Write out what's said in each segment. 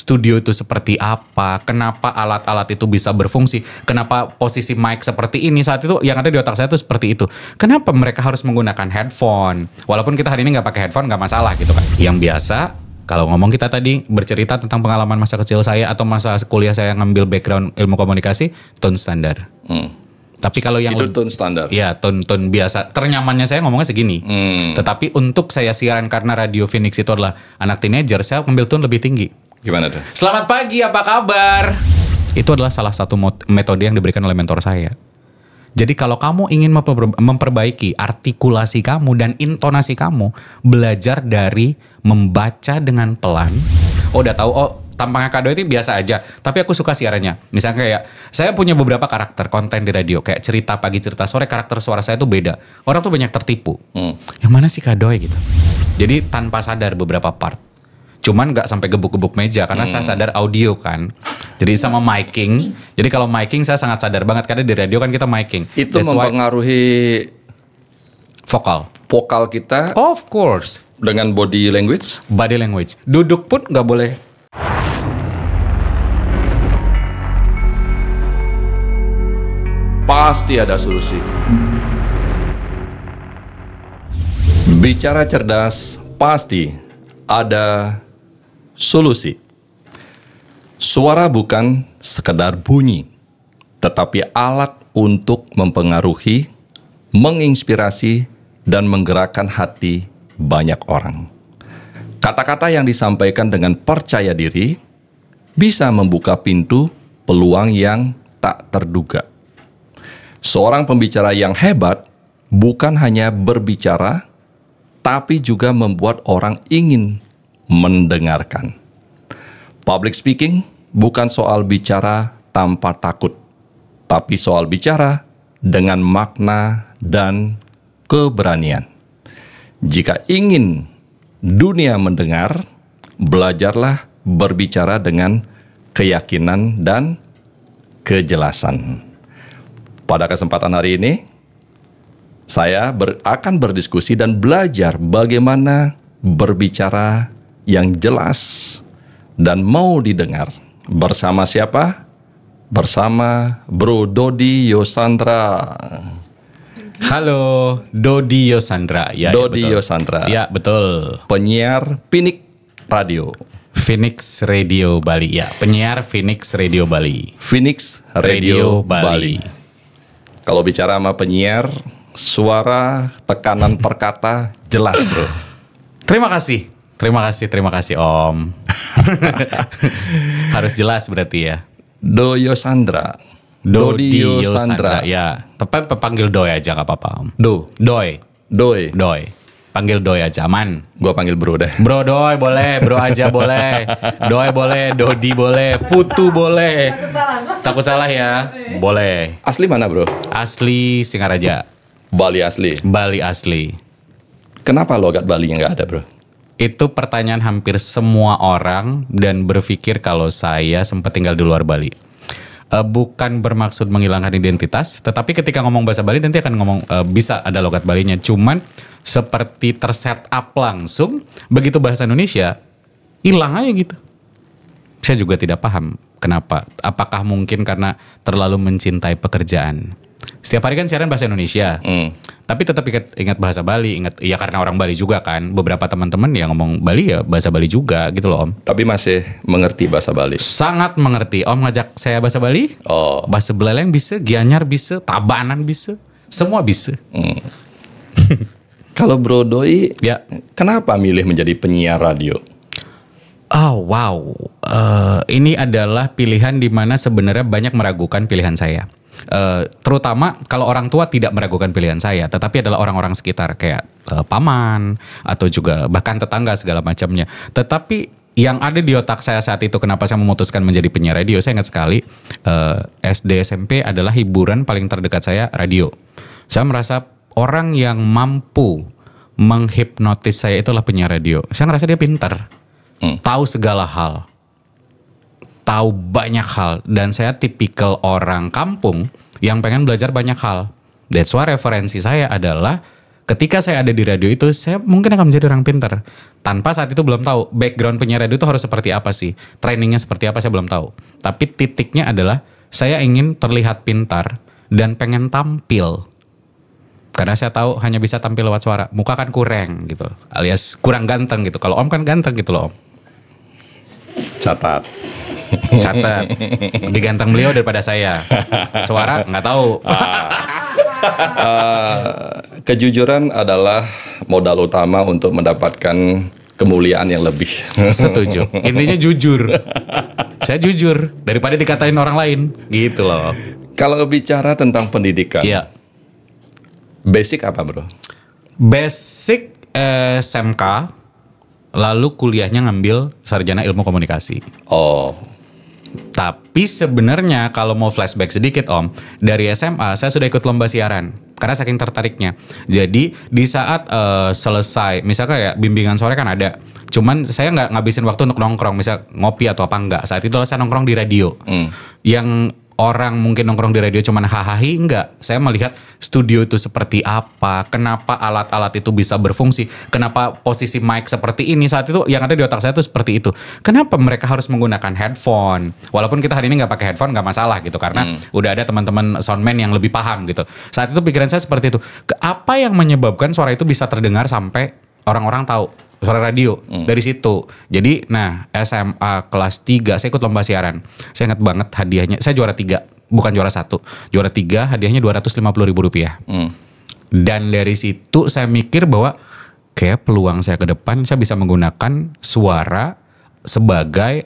studio itu seperti apa, kenapa alat-alat itu bisa berfungsi, kenapa posisi mic seperti ini saat itu yang ada di otak saya itu seperti itu. Kenapa mereka harus menggunakan headphone? Walaupun kita hari ini nggak pakai headphone nggak masalah gitu kan. Yang biasa kalau ngomong kita tadi bercerita tentang pengalaman masa kecil saya atau masa kuliah saya ngambil background ilmu komunikasi, tone standar. Tapi kalau yang itu tone standar. Ya, tone biasa. Ternyamannya saya ngomongnya segini. Tetapi untuk saya siaran karena Radio Phoenix itu adalah anak teenager, saya ambil tone lebih tinggi. Gimana tuh? Selamat pagi, apa kabar? Itu adalah salah satu metode yang diberikan oleh mentor saya. Jadi kalau kamu ingin memperbaiki artikulasi kamu dan intonasi kamu, belajar dari membaca dengan pelan. Oh, udah tahu, tampangnya Kak Doi itu biasa aja, tapi aku suka siarannya. Misalnya kayak, saya punya beberapa karakter konten di radio, kayak cerita pagi, cerita sore, karakter suara saya tuh beda. Orang tuh banyak tertipu. Yang mana sih Kak Doi gitu. Jadi tanpa sadar beberapa part. Cuman gak sampai gebuk-gebuk meja, karena saya sadar audio kan. Jadi sama miking. Jadi kalau miking saya sangat sadar banget, karena di radio kan kita miking. Itu mempengaruhi vokal kita. Of course. Dengan body language. Body language. Duduk pun gak boleh. Pasti ada solusi. Bicara cerdas, pasti ada solusi. Suara bukan sekedar bunyi, tetapi alat untuk mempengaruhi, menginspirasi, dan menggerakkan hati banyak orang. Kata-kata yang disampaikan dengan percaya diri bisa membuka pintu peluang yang tak terduga. Seorang pembicara yang hebat bukan hanya berbicara, tapi juga membuat orang ingin mendengarkan. Public speaking bukan soal bicara tanpa takut, tapi soal bicara dengan makna dan keberanian. Jika ingin dunia mendengar, belajarlah berbicara dengan keyakinan dan kejelasan. Pada kesempatan hari ini, saya akan berdiskusi dan belajar bagaimana berbicara yang jelas dan mau didengar. Bersama siapa? Bersama Bro Dodi Yosandra. Halo, Dodi Yosandra. Ya, Dodi ya, Yosandra. Ya, betul. Penyiar Phoenix Radio. Phoenix Radio Bali. Ya, penyiar Phoenix Radio Bali. Phoenix Radio Bali. Kalau bicara sama penyiar, suara, tekanan perkata jelas, bro. Terima kasih Om. Harus jelas berarti ya. Doyo Sandra. Dodi Yosandra. Ya, tepat panggil Doi aja gak apa-apa Om. Doi. Panggil Doi aja, aman. Gua panggil bro deh. Bro Doi boleh, bro aja boleh. Doi boleh, Dodi boleh, Putu boleh. Takut salah ya? Boleh. Asli mana bro? Asli Singaraja. Bali asli? Bali asli. Kenapa logat Bali yang gak ada bro? Itu pertanyaan hampir semua orang dan berpikir kalau saya sempat tinggal di luar Bali. Bukan bermaksud menghilangkan identitas, tetapi ketika ngomong bahasa Bali nanti akan ngomong bisa ada logat Balinya. Cuman seperti terset up langsung, begitu bahasa Indonesia hilang aja gitu. Saya juga tidak paham kenapa. Apakah mungkin karena terlalu mencintai pekerjaan? Setiap hari kan siaran bahasa Indonesia, tapi tetap ingat bahasa Bali, ya karena orang Bali juga kan. Beberapa teman-teman yang ngomong Bali ya bahasa Bali juga gitu loh Om. Tapi masih mengerti bahasa Bali? Sangat mengerti. Om ngajak saya bahasa Bali, bahasa Belaleng bisa, Gianyar bisa, Tabanan bisa, semua bisa. Kalau Bro Doi, ya, kenapa milih menjadi penyiar radio? Oh wow, ini adalah pilihan di mana sebenarnya banyak meragukan pilihan saya. Terutama kalau orang tua tidak meragukan pilihan saya, tetapi adalah orang-orang sekitar kayak paman atau juga bahkan tetangga segala macamnya. Tetapi yang ada di otak saya saat itu kenapa saya memutuskan menjadi penyiar radio, saya ingat sekali SD SMP adalah hiburan paling terdekat saya radio. Saya merasa orang yang mampu menghipnotis saya itulah penyiar radio. Saya ngerasa dia pintar, tahu segala hal, tahu banyak hal, dan saya tipikal orang kampung yang pengen belajar banyak hal. That's why referensi saya adalah ketika saya ada di radio itu, saya mungkin akan menjadi orang pintar. Tanpa saat itu belum tahu background penyiar radio itu harus seperti apa sih, trainingnya seperti apa saya belum tahu. Tapi titiknya adalah saya ingin terlihat pintar dan pengen tampil. Karena saya tahu hanya bisa tampil lewat suara, muka kan kurang gitu, alias kurang ganteng gitu. Kalau Om kan ganteng gitu loh Om. Catat. Lebih ganteng beliau daripada saya. Suara nggak tahu. Kejujuran adalah modal utama untuk mendapatkan kemuliaan yang lebih. Setuju. Intinya jujur. Saya jujur daripada dikatain orang lain, gitu loh. Kalau bicara tentang pendidikan, Iya. basic apa bro? Basic SMK, lalu kuliahnya ngambil sarjana ilmu komunikasi. Oh, Tapi sebenarnya kalau mau flashback sedikit Om, dari SMA saya sudah ikut lomba siaran karena saking tertariknya. Jadi di saat selesai, misalnya kayak bimbingan sore kan ada, cuman saya nggak ngabisin waktu untuk nongkrong, misal ngopi atau apa enggak. Saat itu saya nongkrong di radio. Yang orang mungkin nongkrong di radio cuman hahaha, enggak. Saya melihat studio itu seperti apa, kenapa alat-alat itu bisa berfungsi, kenapa posisi mic seperti ini. Saat itu yang ada di otak saya itu seperti itu. Kenapa mereka harus menggunakan headphone? Walaupun kita hari ini nggak pakai headphone nggak masalah gitu, karena udah ada teman-teman soundman yang lebih paham gitu. Saat itu pikiran saya seperti itu. Apa yang menyebabkan suara itu bisa terdengar sampai orang-orang tahu? Suara radio dari situ. Jadi nah SMA kelas 3 saya ikut lomba siaran. Saya ingat banget hadiahnya, saya juara 3, bukan juara 1. Juara 3 hadiahnya Rp250.000. Dan dari situ saya mikir bahwa kayak peluang saya ke depan saya bisa menggunakan suara sebagai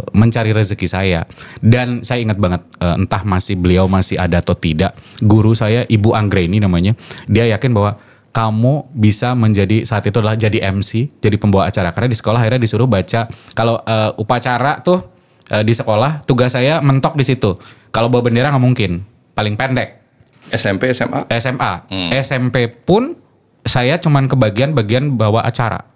mencari rezeki saya. Dan saya ingat banget, entah beliau masih ada atau tidak, guru saya Ibu Anggreni namanya, dia yakin bahwa kamu bisa menjadi, saat itu adalah jadi MC, jadi pembawa acara. Karena di sekolah akhirnya disuruh baca, kalau upacara tuh di sekolah, tugas saya mentok di situ. Kalau bawa bendera nggak mungkin, paling pendek. SMP, SMA? SMA. SMP pun saya cuman kebagian bagian bawa acara.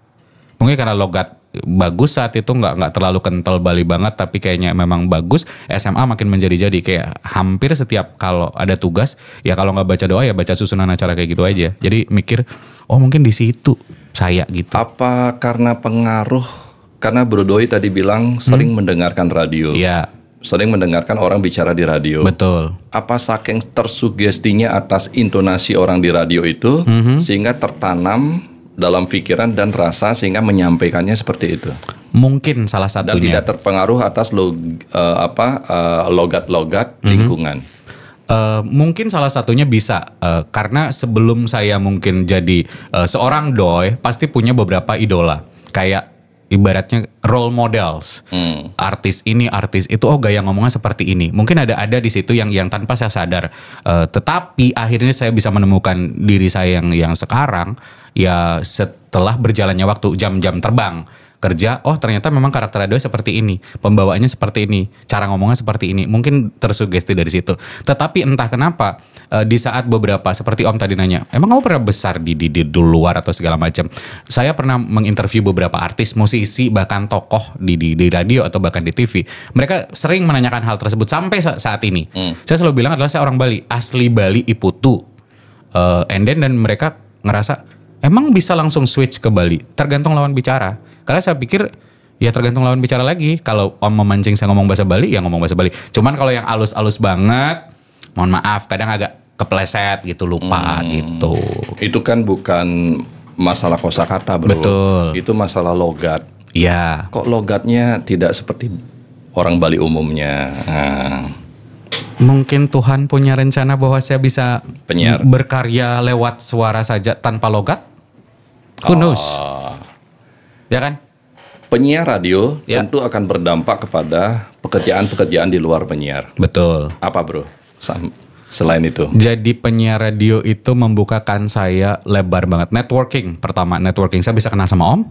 Mungkin karena logat bagus saat itu, nggak terlalu kental Bali banget, tapi kayaknya memang bagus. SMA makin menjadi-jadi, kayak hampir setiap kalau ada tugas ya kalau nggak baca doa ya baca susunan acara kayak gitu aja. Jadi mikir oh mungkin di situ saya gitu. Apa karena pengaruh, karena Bro Doi tadi bilang sering mendengarkan radio. Iya. Sering mendengarkan orang bicara di radio. Betul. Apa saking tersugestinya atas intonasi orang di radio itu sehingga tertanam dalam pikiran dan rasa sehingga menyampaikannya seperti itu. Mungkin salah Dan satunya. tidak terpengaruh atas logat-logat lingkungan. Mungkin salah satunya bisa karena sebelum saya mungkin jadi seorang doi pasti punya beberapa idola, kayak ibaratnya role models. Artis ini, artis itu, oh gaya ngomongnya seperti ini. Mungkin ada di situ yang tanpa saya sadar. Tetapi akhirnya saya bisa menemukan diri saya yang sekarang ya setelah berjalannya waktu, jam-jam terbang kerja, oh ternyata memang karakter radio seperti ini, pembawaannya seperti ini, cara ngomongnya seperti ini. Mungkin tersugesti dari situ. Tetapi entah kenapa di saat beberapa, seperti Om tadi nanya, emang kamu pernah besar di luar atau segala macam? Saya pernah menginterview beberapa artis, musisi, bahkan tokoh di radio atau bahkan di TV. Mereka sering menanyakan hal tersebut sampai saat ini. Saya selalu bilang adalah saya orang Bali, asli Bali Iputu. And then dan mereka ngerasa emang bisa langsung switch ke Bali, tergantung lawan bicara. Karena saya pikir ya tergantung lawan bicara lagi. Kalau Om memancing saya ngomong bahasa Bali, ya ngomong bahasa Bali. Cuman kalau yang alus-alus banget, mohon maaf kadang agak kepleset gitu, lupa gitu. Itu kan bukan masalah kosakata bro. Betul. Itu masalah logat. Iya. Kok logatnya tidak seperti orang Bali umumnya? Mungkin Tuhan punya rencana bahwa saya bisa Penyiar. berkarya lewat suara saja tanpa logat. Who knows? Ya kan? Penyiar radio Ya. tentu akan berdampak kepada pekerjaan-pekerjaan di luar penyiar. Betul. Apa bro? Selain itu. Jadi penyiar radio itu membukakan saya lebar banget. Networking, pertama networking. Saya bisa kenal sama Om.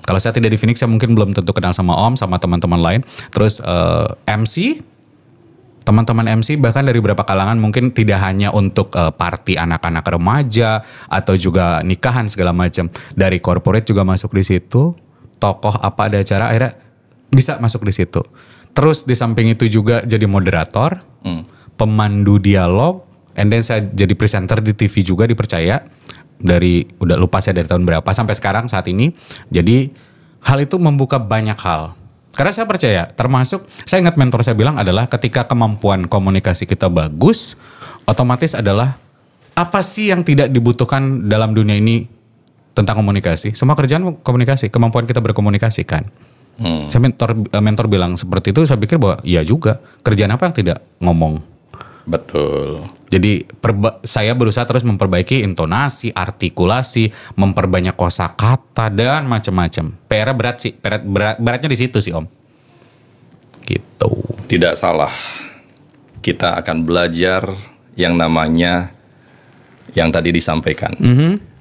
Kalau saya tidak di Phoenix, saya mungkin belum tentu kenal sama Om, sama teman-teman lain. Terus MC, teman-teman MC bahkan dari beberapa kalangan, mungkin tidak hanya untuk party anak-anak remaja atau juga nikahan segala macam. Dari corporate juga masuk di situ. Tokoh apa ada acara akhirnya bisa masuk di situ. Terus di samping itu juga jadi moderator, pemandu dialog, and then saya jadi presenter di TV juga dipercaya. udah lupa saya dari tahun berapa sampai sekarang saat ini. Jadi hal itu membuka banyak hal. Karena saya percaya, termasuk saya ingat mentor saya bilang adalah ketika kemampuan komunikasi kita bagus, otomatis adalah apa sih yang tidak dibutuhkan dalam dunia ini tentang komunikasi? Semua kerjaan komunikasi, kemampuan kita berkomunikasi kan. Saya mentor bilang seperti itu, saya pikir bahwa iya juga, kerjaan apa yang tidak ngomong. Betul. Jadi saya berusaha terus memperbaiki intonasi, artikulasi, memperbanyak kosakata dan macam-macam. PR berat sih, beratnya di situ sih Om. Gitu. Tidak salah. Kita akan belajar yang namanya yang tadi disampaikan.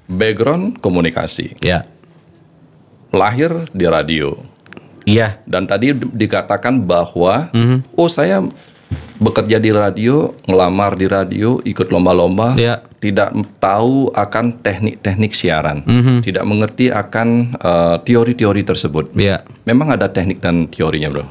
Background komunikasi. Ya. Lahir di radio. Iya. Dan tadi dikatakan bahwa saya bekerja di radio, ngelamar di radio, ikut lomba-lomba, Ya. tidak tahu akan teknik-teknik siaran, tidak mengerti akan teori-teori tersebut. Ya. Memang ada teknik dan teorinya, bro.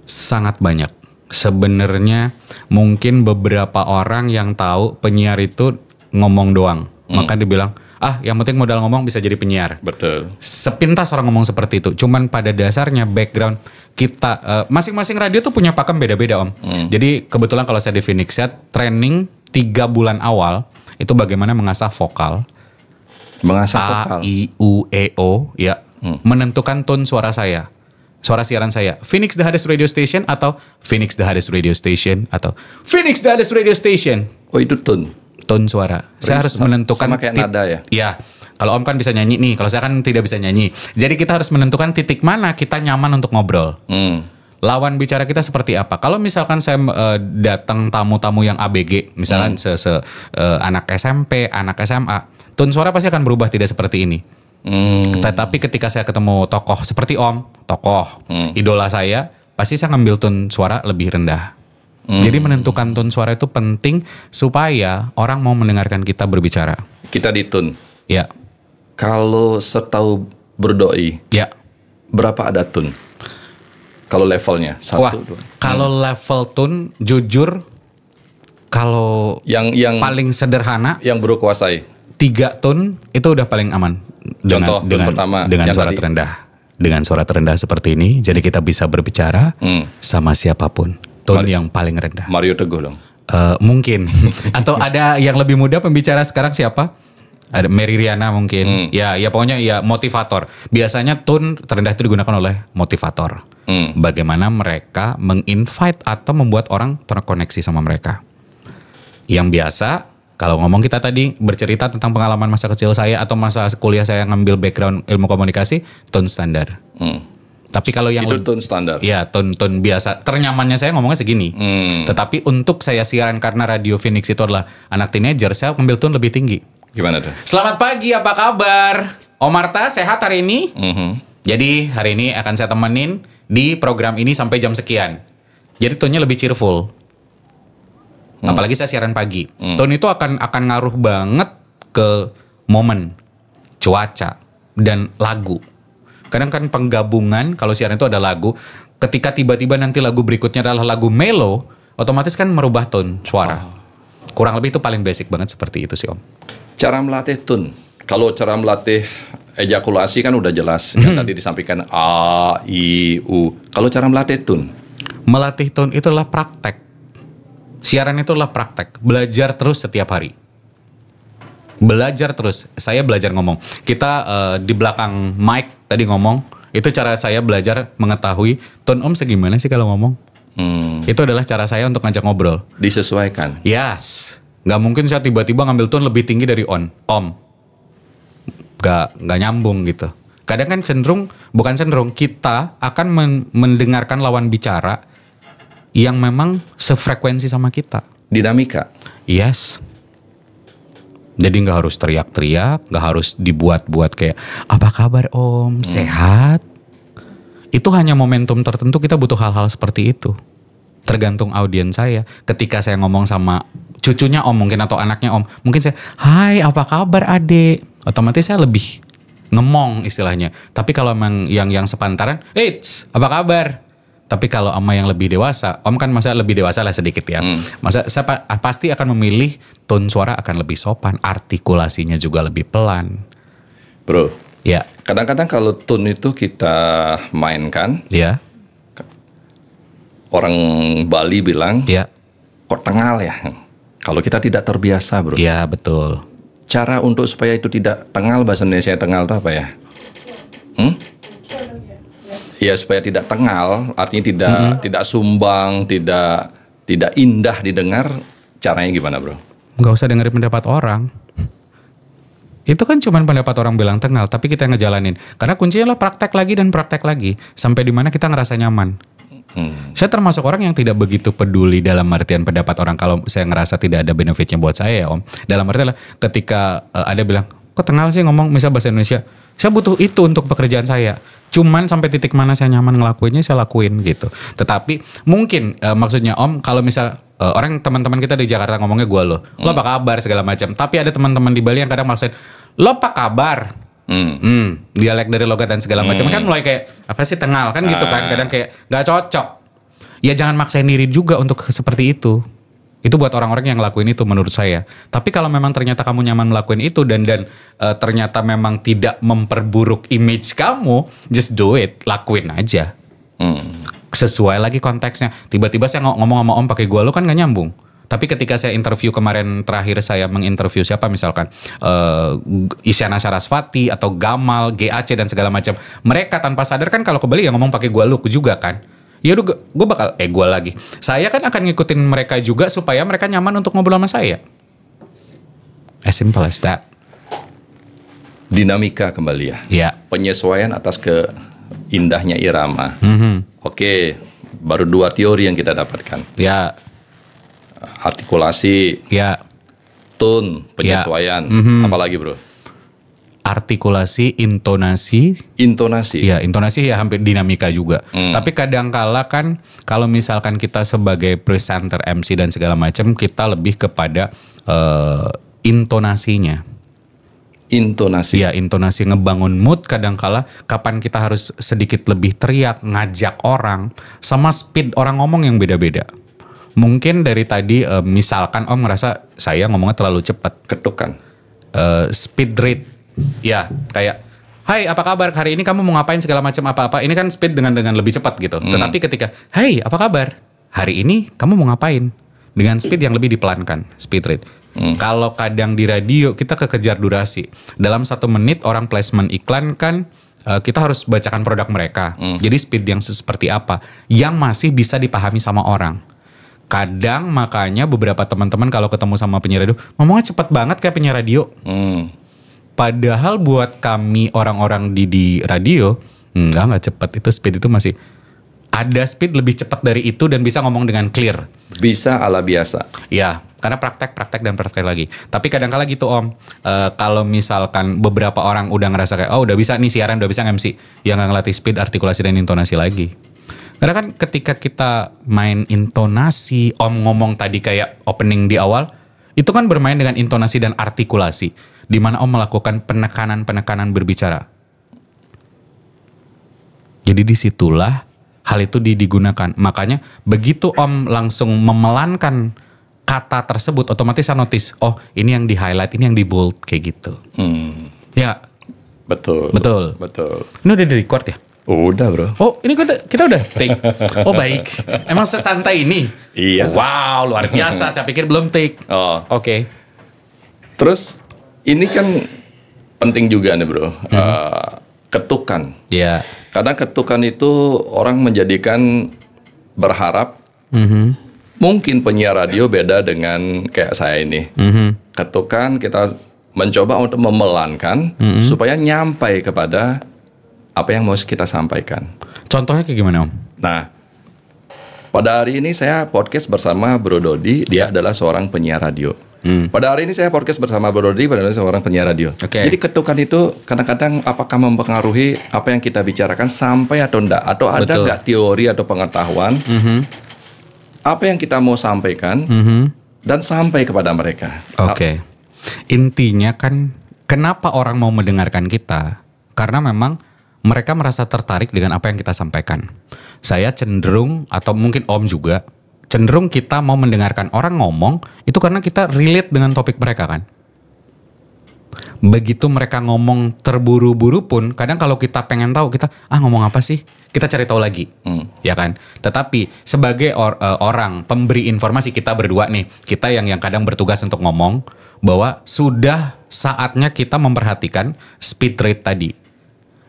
Sangat banyak. Sebenarnya mungkin beberapa orang yang tahu penyiar itu ngomong doang. Maka dibilang, yang penting modal ngomong bisa jadi penyiar. Betul. Sepintas orang ngomong seperti itu. Cuman pada dasarnya background kita, masing-masing radio tuh punya pakem beda-beda Om. Jadi kebetulan kalau saya di Phoenix Set, training 3 bulan awal, itu bagaimana mengasah vokal. Mengasah vokal. A, I, U, E, O, ya. Menentukan tone suara saya. Suara siaran saya. Phoenix the Hardest Radio Station atau Phoenix the Hardest Radio Station atau Phoenix the Hardest Radio Station. Oh, itu tone. Tone suara. Saya harus menentukan sama kayak nada ya? Iya. Kalau Om kan bisa nyanyi nih, kalau saya kan tidak bisa nyanyi. Jadi kita harus menentukan titik mana kita nyaman untuk ngobrol. Lawan bicara kita seperti apa. Kalau misalkan saya datang tamu-tamu yang ABG, misalkan anak SMP, anak SMA, tone suara pasti akan berubah tidak seperti ini. Tetapi ketika saya ketemu tokoh seperti Om, tokoh, idola saya, pasti saya ngambil tone suara lebih rendah. Jadi menentukan tone suara itu penting supaya orang mau mendengarkan kita berbicara. Kita di tune. Ya. Kalau setahu berdoi, Ya. berapa ada tune? Kalau levelnya 1, 2. Kalau level tone, jujur, kalau yang paling sederhana, yang bro kuasai. 3 tone itu udah paling aman. Contoh tone pertama dengan yang suara tadi. terendah. Dengan suara terendah seperti ini, jadi kita bisa berbicara sama siapapun. Tone yang paling rendah. Mario Teguh dong. Mungkin. Atau ada yang lebih muda pembicara sekarang siapa? Ada Mary Riana mungkin. Ya pokoknya ya motivator. Biasanya tone terendah itu digunakan oleh motivator. Bagaimana mereka menginvite atau membuat orang terkoneksi sama mereka. Yang biasa kalau ngomong kita tadi bercerita tentang pengalaman masa kecil saya atau masa kuliah saya ngambil background ilmu komunikasi, tone standar. Tapi kalau yang itu tone standar. Ya, tone biasa. Ternyamannya saya ngomongnya segini. Tetapi untuk saya siaran karena Radio Phoenix itu adalah anak teenager, saya ambil tone lebih tinggi. Gimana tuh? Selamat pagi, apa kabar? Om Marta sehat hari ini? Jadi hari ini akan saya temenin di program ini sampai jam sekian. Jadi tone-nya lebih cheerful. Apalagi saya siaran pagi. Tone itu akan ngaruh banget ke momen, cuaca, dan lagu. Kadang kan penggabungan kalau siaran itu ada lagu. Ketika tiba-tiba nanti lagu berikutnya adalah lagu mellow, otomatis kan merubah tone suara. Kurang lebih itu paling basic banget seperti itu sih Om. Cara melatih tune. Kalau cara melatih ejakulasi kan udah jelas. Yang tadi disampaikan A, I, U. Kalau cara melatih tune. Melatih tone itu adalah praktek. Siaran itu adalah praktek. Belajar terus setiap hari. Belajar terus. Saya belajar ngomong. Kita di belakang mic tadi ngomong. Itu cara saya belajar mengetahui tone Om segimana sih kalau ngomong. Itu adalah cara saya untuk ngajak ngobrol. Disesuaikan. Yes. Gak mungkin saya tiba-tiba ngambil tone lebih tinggi dari Om. Gak nyambung gitu. Kadang kan bukan cenderung, kita akan mendengarkan lawan bicara yang memang sefrekuensi sama kita. Dinamika. Yes. Jadi gak harus teriak-teriak, gak harus dibuat-buat kayak, apa kabar Om, sehat? Itu hanya momentum tertentu, kita butuh hal-hal seperti itu. Tergantung audiens saya. Ketika saya ngomong sama cucunya Om mungkin atau anaknya Om, mungkin saya, hai apa kabar adek? Otomatis saya lebih ngemong istilahnya. Tapi kalau memang yang sepantaran, eits apa kabar? Tapi kalau sama yang lebih dewasa, Om kan masa lebih dewasa lah sedikit ya. Masa saya pasti akan memilih tone suara akan lebih sopan, artikulasinya juga lebih pelan. Bro, Ya, kadang-kadang kalau tone itu kita mainkan, ya, orang Bali bilang, ya, kok tengal ya? Kalau kita tidak terbiasa, bro. ya betul. Cara untuk supaya itu tidak tengal, bahasa Indonesia tengal itu apa ya? Ya supaya tidak tengal, artinya tidak sumbang, tidak indah didengar. Caranya gimana, bro? Nggak usah dengerin pendapat orang. Itu kan cuma pendapat orang bilang tengal, tapi kita yang ngejalanin. Karena kuncinya lah praktek lagi dan praktek lagi. Sampai dimana kita ngerasa nyaman. Saya termasuk orang yang tidak begitu peduli dalam artian pendapat orang. Kalau saya ngerasa tidak ada benefitnya buat saya ya Om. Dalam artian lah ketika ada bilang, kok tengal sih ngomong misal bahasa Indonesia. Saya butuh itu untuk pekerjaan saya. Cuman sampai titik mana saya nyaman ngelakuinnya, saya lakuin gitu. Tetapi mungkin maksudnya Om, kalau misal orang teman-teman kita di Jakarta ngomongnya gue lo apa kabar segala macam. Tapi ada teman-teman di Bali yang kadang maksain, lo apa kabar? Dialek dari logat dan segala macam kan mulai kayak apa sih tengal kan gitu kan. Kadang kayak nggak cocok. Ya jangan maksain diri juga untuk seperti itu. Itu buat orang-orang yang ngelakuin itu menurut saya. Tapi kalau memang ternyata kamu nyaman melakukan itu dan ternyata memang tidak memperburuk image kamu, just do it, lakuin aja. Sesuai lagi konteksnya. Tiba-tiba saya ngomong sama Om pakai gua lo kan gak nyambung. Tapi ketika saya interview kemarin terakhir saya menginterview siapa misalkan Isyana Sarasvati atau Gamal, GAC dan segala macam. Mereka tanpa sadar kan kalau ke Bali ya ngomong pakai gua lo juga kan. Ya udah gue bakal gue lagi. Saya kan akan ngikutin mereka juga supaya mereka nyaman untuk ngobrol sama saya. As simple as that. Dinamika kembali ya. Ya. Penyesuaian atas keindahnya irama. Oke, baru 2 teori yang kita dapatkan. Ya. Artikulasi. Ya. Tone, penyesuaian. Apalagi bro? Artikulasi, intonasi. Ya, intonasi ya hampir dinamika juga. Tapi kadangkala kan kalau misalkan kita sebagai presenter, MC dan segala macam, kita lebih kepada intonasinya. Intonasi. Ya, intonasi ngebangun mood kadangkala kapan kita harus sedikit lebih teriak, ngajak orang, sama speed orang ngomong yang beda-beda. Mungkin dari tadi misalkan Om ngerasa saya ngomongnya terlalu cepat. Ketukan. Speed rate. Ya, kayak, hai apa kabar, hari ini kamu mau ngapain segala macam apa-apa. Ini kan speed dengan lebih cepat gitu. Tetapi ketika, hai apa kabar, hari ini kamu mau ngapain, dengan speed yang lebih dipelankan, speed rate. Kalau kadang di radio kita kekejar durasi. Dalam 1 menit orang placement iklan kan kita harus bacakan produk mereka. Jadi speed yang seperti apa yang masih bisa dipahami sama orang. Kadang makanya beberapa teman-teman kalau ketemu sama penyiar radio ngomongnya cepat banget kayak penyiar radio. Padahal buat kami orang-orang di radio nggak cepat. Itu speed itu masih ada speed lebih cepat dari itu dan bisa ngomong dengan clear. Bisa ala biasa. Ya, karena praktek dan praktek lagi. Tapi kadang-kala gitu Om, kalau misalkan beberapa orang udah ngerasa kayak udah bisa nih siaran, udah bisa MC, yang nggak ngelatih speed, artikulasi dan intonasi lagi. Karena kan ketika kita main intonasi, Om ngomong tadi kayak opening di awal, itu kan bermain dengan intonasi dan artikulasi, di mana Om melakukan penekanan berbicara. Jadi disitulah hal itu digunakan. Makanya begitu Om langsung memelankan kata tersebut, otomatis saya notice, oh ini yang di highlight, ini yang di bold kayak gitu. Ya, betul. Ini udah di record ya? Udah bro. Oh ini kita udah take. Oh baik. Emang sesantai ini? Iya. Wow luar biasa. Saya pikir belum take. Oh. Oke. Terus ini kan penting juga nih bro. Ketukan. Iya. Kadang ketukan itu orang menjadikan berharap. Mungkin penyiar radio beda dengan kayak saya ini. Ketukan kita mencoba untuk memelankan supaya nyampai kepada apa yang mau kita sampaikan. Contohnya kayak gimana Om? Nah, pada hari ini saya podcast bersama Bro Dodi. Dia adalah seorang penyiar radio. Pada hari ini saya podcast bersama Bro Dodi, pada seorang penyiar radio. Jadi ketukan itu kadang-kadang apakah mempengaruhi apa yang kita bicarakan sampai atau enggak? Atau ada enggak teori atau pengetahuan apa yang kita mau sampaikan dan sampai kepada mereka. Oke. Intinya kan kenapa orang mau mendengarkan kita? Karena memang mereka merasa tertarik dengan apa yang kita sampaikan. saya cenderung, atau mungkin Om juga, cenderung kita mau mendengarkan orang ngomong, itu karena kita relate dengan topik mereka kan. Begitu mereka ngomong terburu-buru pun, kadang kalau kita pengen tahu, kita ngomong apa sih? Kita cari tahu lagi, ya kan? Tetapi sebagai orang pemberi informasi, kita berdua nih, kita yang kadang bertugas untuk ngomong, bahwa sudah saatnya kita memperhatikan speed rate tadi.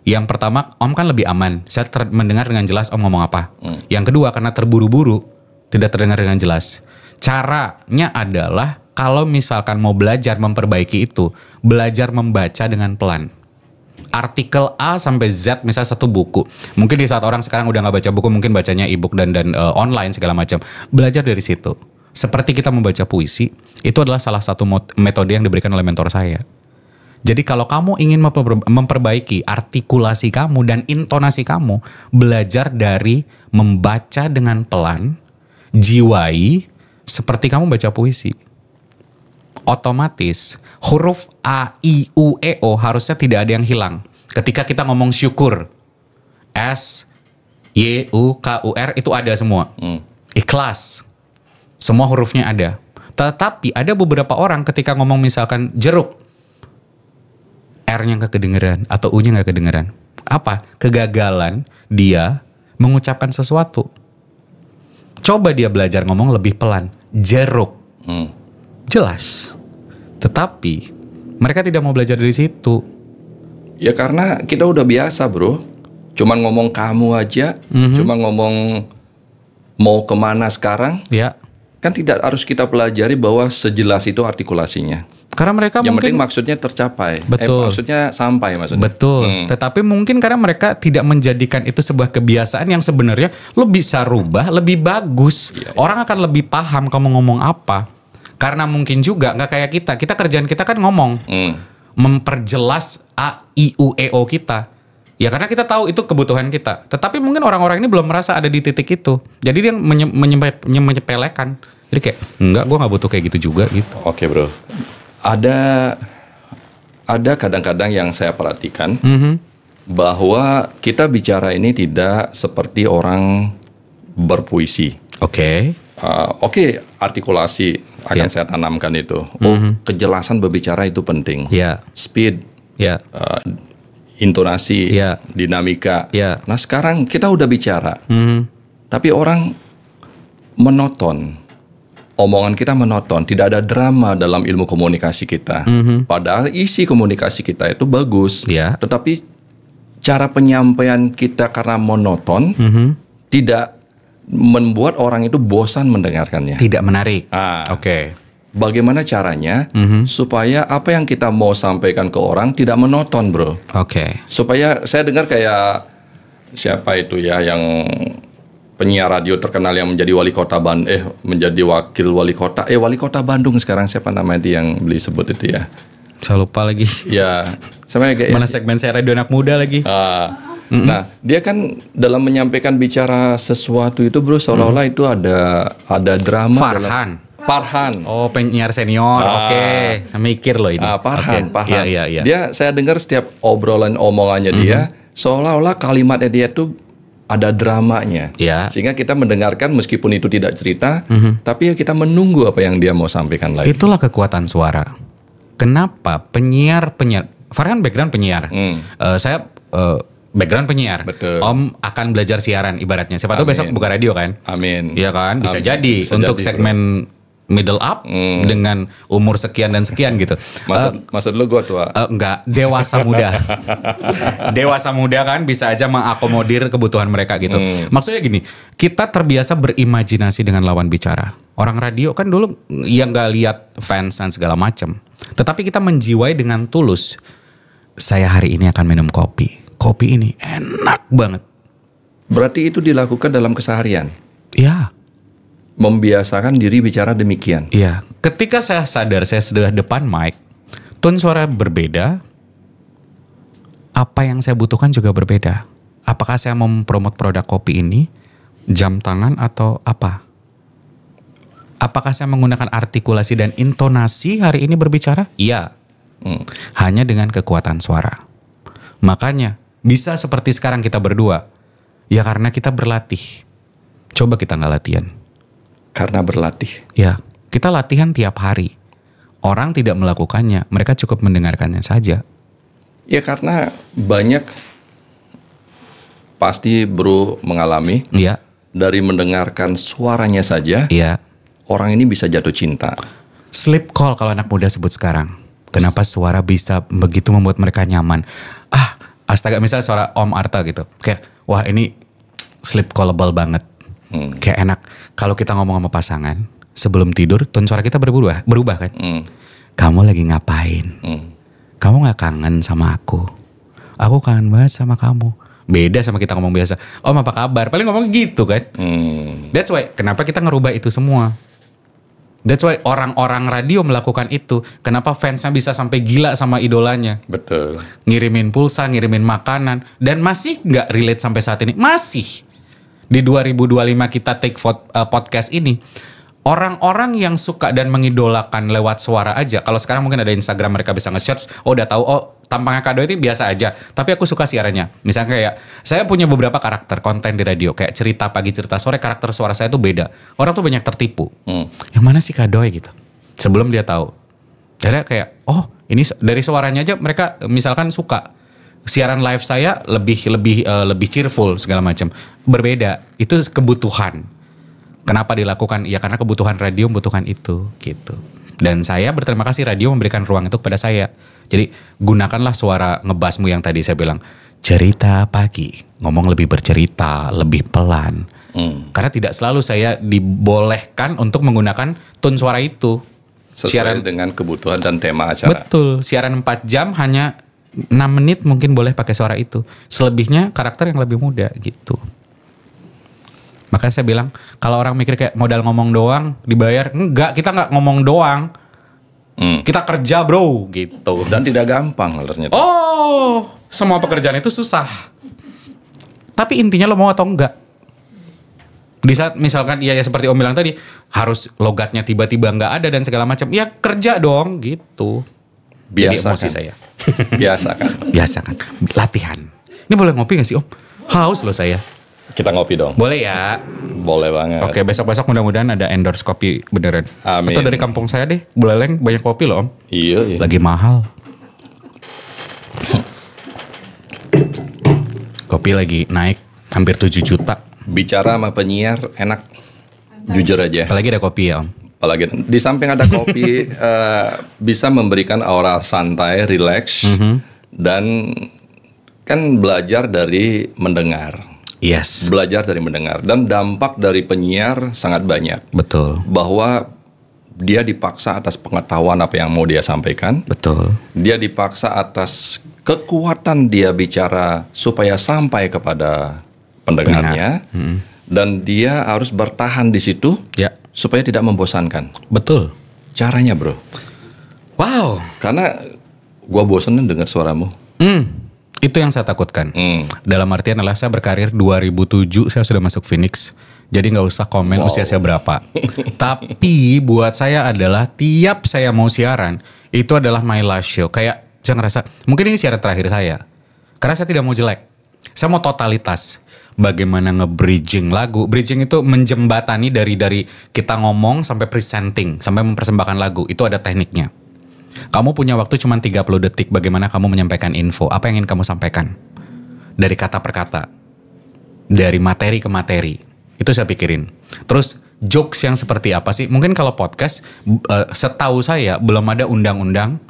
Yang pertama, Om kan lebih aman, saya mendengar dengan jelas Om ngomong apa. Yang kedua, karena terburu-buru, tidak terdengar dengan jelas. Caranya adalah, kalau misalkan mau belajar memperbaiki itu, belajar membaca dengan pelan. Artikel A sampai Z, misalnya satu buku. Mungkin di saat orang sekarang udah gak baca buku, mungkin bacanya e-book dan online segala macam. Belajar dari situ. Seperti kita membaca puisi, itu adalah salah satu metode yang diberikan oleh mentor saya. Jadi kalau kamu ingin memperbaiki artikulasi kamu dan intonasi kamu, belajar dari membaca dengan pelan, jiwai, seperti kamu baca puisi. Otomatis huruf A, I, U, E, O harusnya tidak ada yang hilang. Ketika kita ngomong syukur, S, Y, U, K, U, R itu ada semua. Ikhlas, semua hurufnya ada. Tetapi ada beberapa orang ketika ngomong misalkan jeruk, R-nya gak kedengeran atau U-nya gak kedengeran. Apa? Kegagalan dia mengucapkan sesuatu. Coba dia belajar ngomong lebih pelan. Jeruk. Jelas. Tetapi mereka tidak mau belajar dari situ. Ya karena kita udah biasa bro. Cuman ngomong kamu aja. Cuma ngomong mau kemana sekarang. Ya. Kan tidak harus kita pelajari bahwa sejelas itu artikulasinya. Karena mereka yang mungkin maksudnya tercapai. Betul. Maksudnya sampai maksudnya. Betul. Tetapi mungkin karena mereka tidak menjadikan itu sebuah kebiasaan yang sebenarnya lo bisa rubah lebih bagus. Iya. Orang akan lebih paham kamu ngomong apa. Karena mungkin juga nggak kayak kita. Kita kerjaan kita kan ngomong. Memperjelas A, I, U, E, O kita. Ya karena kita tahu itu kebutuhan kita. Tetapi mungkin orang-orang ini belum merasa ada di titik itu. Jadi dia menyepelekan. Jadi kayak enggak, gue nggak butuh kayak gitu juga gitu. Oke bro. Ada kadang-kadang yang saya perhatikan bahwa kita bicara ini tidak seperti orang berpuisi. Oke. Oke, artikulasi akan saya tanamkan itu. Kejelasan berbicara itu penting. Speed, intonasi, dinamika. Nah sekarang kita udah bicara, tapi orang monoton. Omongan kita monoton, tidak ada drama dalam ilmu komunikasi kita. Padahal isi komunikasi kita itu bagus, tetapi cara penyampaian kita karena monoton tidak membuat orang itu bosan mendengarkannya. Tidak menarik. Oke. Bagaimana caranya supaya apa yang kita mau sampaikan ke orang tidak monoton, bro? Oke. Supaya saya dengar kayak siapa itu ya yang penyiar radio terkenal yang menjadi menjadi wakil wali kota Bandung sekarang, siapa namanya dia yang beli sebut itu ya? Saya lupa lagi. Ya, sama kayak mana segmen saya radio anak muda lagi. Nah, dia kan dalam menyampaikan bicara sesuatu itu bro seolah-olah itu ada drama. Farhan. Oh, penyiar senior. Oke. Saya mikir loh ini. Farhan. Iya. Dia saya dengar setiap obrolan omongannya dia seolah-olah kalimatnya dia tuh ada dramanya, sehingga kita mendengarkan meskipun itu tidak cerita, tapi kita menunggu apa yang dia mau sampaikan lagi. Itulah kekuatan suara. Kenapa penyiar Farhan background penyiar, saya background penyiar. Betul. Om akan belajar siaran ibaratnya. Siapa tahu besok buka radio kan? Amin. Iya kan? Bisa jadi untuk segmen middle up dengan umur sekian dan sekian gitu. Maksud lu gue tua? Enggak, dewasa muda. Dewasa muda kan bisa aja mengakomodir kebutuhan mereka gitu. Maksudnya gini, kita terbiasa berimajinasi dengan lawan bicara. Orang radio kan dulu yang gak lihat fans dan segala macam. Tetapi kita menjiwai dengan tulus. Saya hari ini akan minum kopi. Kopi ini enak banget. Berarti itu dilakukan dalam keseharian? Iya. Membiasakan diri bicara demikian. Iya. Ketika saya sadar saya sudah depan mic, tone suara berbeda, apa yang saya butuhkan juga berbeda. Apakah saya mau mempromot produk kopi ini, jam tangan atau apa? Apakah saya menggunakan artikulasi dan intonasi hari ini berbicara? Iya. Hanya dengan kekuatan suara. Makanya bisa seperti sekarang kita berdua. Ya karena kita berlatih. Coba kita nggak latihan. Karena berlatih. Ya, kita latihan tiap hari. Orang tidak melakukannya, mereka cukup mendengarkannya saja. Ya karena banyak pasti bro mengalami. Iya. Dari mendengarkan suaranya saja. Iya. Orang ini bisa jatuh cinta. Sleep call kalau anak muda sebut sekarang. Kenapa suara bisa begitu membuat mereka nyaman? Astaga, misalnya suara Om Arta gitu. Kayak, wah ini sleep callable banget. Kayak enak. Kalau kita ngomong sama pasangan, sebelum tidur, tone suara kita berubah kan? Kamu lagi ngapain? Kamu gak kangen sama aku? Aku kangen banget sama kamu. Beda sama kita ngomong biasa. Om apa kabar? Paling ngomong gitu kan? That's why, kenapa kita ngerubah itu semua? That's why orang-orang radio melakukan itu. Kenapa fansnya bisa sampai gila sama idolanya? Betul. Ngirimin pulsa, ngirimin makanan. Dan masih gak relate sampai saat ini. Masih. Di 2025 kita take podcast ini. Orang-orang yang suka dan mengidolakan lewat suara aja. Kalau sekarang mungkin ada Instagram mereka bisa nge-search. Oh udah tahu, oh tampangnya Kak Doi itu biasa aja. Tapi aku suka siarannya. Misalnya kayak, saya punya beberapa karakter konten di radio. Kayak cerita pagi, cerita sore, karakter suara saya tuh beda. Orang tuh banyak tertipu. Yang mana sih Kak Doi gitu. Sebelum dia tahu. Jadi kayak, oh ini dari suaranya aja mereka misalkan suka. Siaran live saya lebih cheerful segala macam. Berbeda. Itu kebutuhan. Kenapa dilakukan? Ya karena kebutuhan radio membutuhkan itu gitu. Dan saya berterima kasih radio memberikan ruang itu kepada saya. Jadi gunakanlah suara ngebasmu yang tadi saya bilang. Cerita pagi, ngomong lebih bercerita, lebih pelan. Karena tidak selalu saya dibolehkan untuk menggunakan tone suara itu. Sesuai dengan kebutuhan dan tema acara. Betul, siaran 4 jam hanya 6 menit mungkin boleh pakai suara itu. Selebihnya karakter yang lebih muda gitu. Makanya saya bilang, kalau orang mikir kayak modal ngomong doang, dibayar. Enggak, kita nggak ngomong doang. Kita kerja bro, gitu. Dan tidak gampang ternyata. Oh, semua pekerjaan itu susah. Tapi intinya lo mau atau enggak. Di saat misalkan, ya seperti Om bilang tadi, harus logatnya tiba-tiba nggak ada dan segala macam. Ya kerja dong, gitu. Jadi emosi saya. Biasa kan. Latihan. Ini boleh ngopi gak sih Om? Haus loh saya. Kita ngopi dong. Boleh ya? Boleh banget. Oke, besok-besok mudah-mudahan ada endorse kopi beneran. Amin. Atau dari kampung saya deh. Buleleng banyak kopi loh Om. Iya. Lagi mahal. Kopi lagi naik hampir 7 juta. Bicara sama penyiar enak. Jujur aja. Apalagi ada kopi ya Om. Apalagi di samping ada kopi bisa memberikan aura santai, relax. Dan kan belajar dari mendengar. Yes. Belajar dari mendengar. Dan dampak dari penyiar sangat banyak. Betul. Bahwa dia dipaksa atas pengetahuan apa yang mau dia sampaikan. Betul. Dia dipaksa atas kekuatan dia bicara supaya sampai kepada pendengarnya. Dan dia harus bertahan di situ supaya tidak membosankan. Betul. Caranya bro. Wow. Karena gua bosen dengar suaramu. Itu yang saya takutkan. Dalam artian adalah saya berkarir 2007 saya sudah masuk Phoenix. Jadi gak usah komen usia saya berapa. Tapi buat saya adalah tiap saya mau siaran itu adalah my last show. Kayak saya ngerasa mungkin ini siaran terakhir saya. Karena saya tidak mau jelek. Saya mau totalitas. Bagaimana nge-bridging lagu. Bridging itu menjembatani dari kita ngomong sampai presenting. Sampai mempersembahkan lagu. Itu ada tekniknya. Kamu punya waktu cuma 30 detik. Bagaimana kamu menyampaikan info. Apa yang ingin kamu sampaikan. Dari kata per kata. Dari materi ke materi. Itu saya pikirin. Terus jokes yang seperti apa sih? Mungkin kalau podcast, setahu saya belum ada undang-undang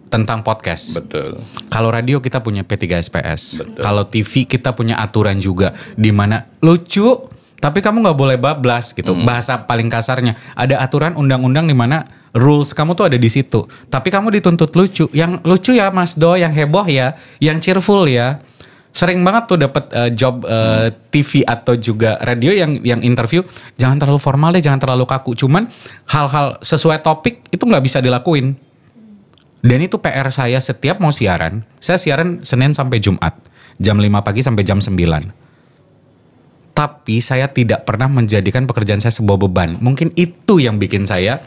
tentang podcast. Betul. Kalau radio kita punya P3SPS. Betul. Kalau TV kita punya aturan juga. Di mana lucu, tapi kamu nggak boleh bablas gitu. Bahasa paling kasarnya. Ada aturan undang-undang di mana rules kamu tuh ada di situ. Tapi kamu dituntut lucu. Yang lucu ya Mas Do, yang heboh ya, yang cheerful ya. Sering banget tuh dapat job TV atau juga radio yang interview. Jangan terlalu formal deh, jangan terlalu kaku. Cuman hal-hal sesuai topik itu nggak bisa dilakuin. Dan itu PR saya setiap mau siaran. Saya siaran Senin sampai Jumat. Jam 5 pagi sampai jam 9. Tapi saya tidak pernah menjadikan pekerjaan saya sebuah beban. Mungkin itu yang bikin saya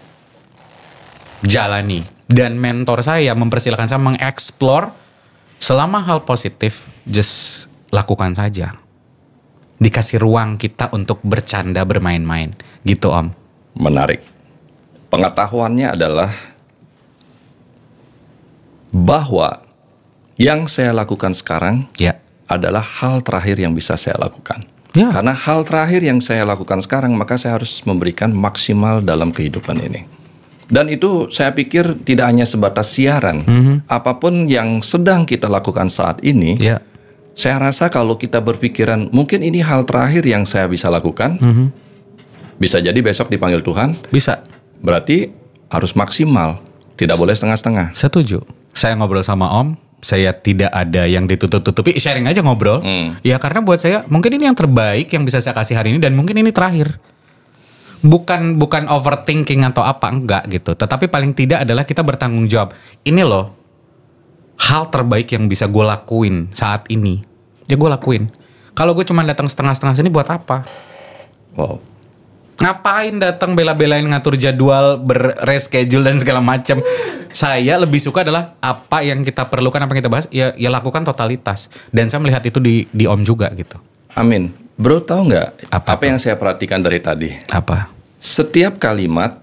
jalani. Dan mentor saya mempersilahkan saya mengeksplor selama hal positif, just lakukan saja. Dikasih ruang kita untuk bercanda, bermain-main. Gitu Om. Menarik. Pengetahuannya adalah bahwa yang saya lakukan sekarang adalah hal terakhir yang bisa saya lakukan. Karena hal terakhir yang saya lakukan sekarang, maka saya harus memberikan maksimal dalam kehidupan ini. Dan itu saya pikir tidak hanya sebatas siaran. Apapun yang sedang kita lakukan saat ini, saya rasa kalau kita berpikiran mungkin ini hal terakhir yang saya bisa lakukan, bisa jadi besok dipanggil Tuhan. Bisa. Berarti harus maksimal, tidak boleh setengah-setengah. Setuju. Saya ngobrol sama Om, saya tidak ada yang ditutup-tutupi, sharing aja ngobrol. Ya karena buat saya mungkin ini yang terbaik yang bisa saya kasih hari ini dan mungkin ini terakhir. Bukan overthinking atau apa, enggak gitu. Tetapi paling tidak adalah kita bertanggung jawab. Ini loh hal terbaik yang bisa gue lakuin saat ini. Ya gue lakuin. Kalau gue cuma datang setengah-setengah sini buat apa? Wow. Ngapain datang bela-belain ngatur jadwal, reschedule dan segala macam. Saya lebih suka adalah apa yang kita perlukan, apa yang kita bahas, ya lakukan totalitas. Dan saya melihat itu di Om juga gitu. Amin. Bro, tahu nggak apa yang saya perhatikan dari tadi? Apa? Setiap kalimat,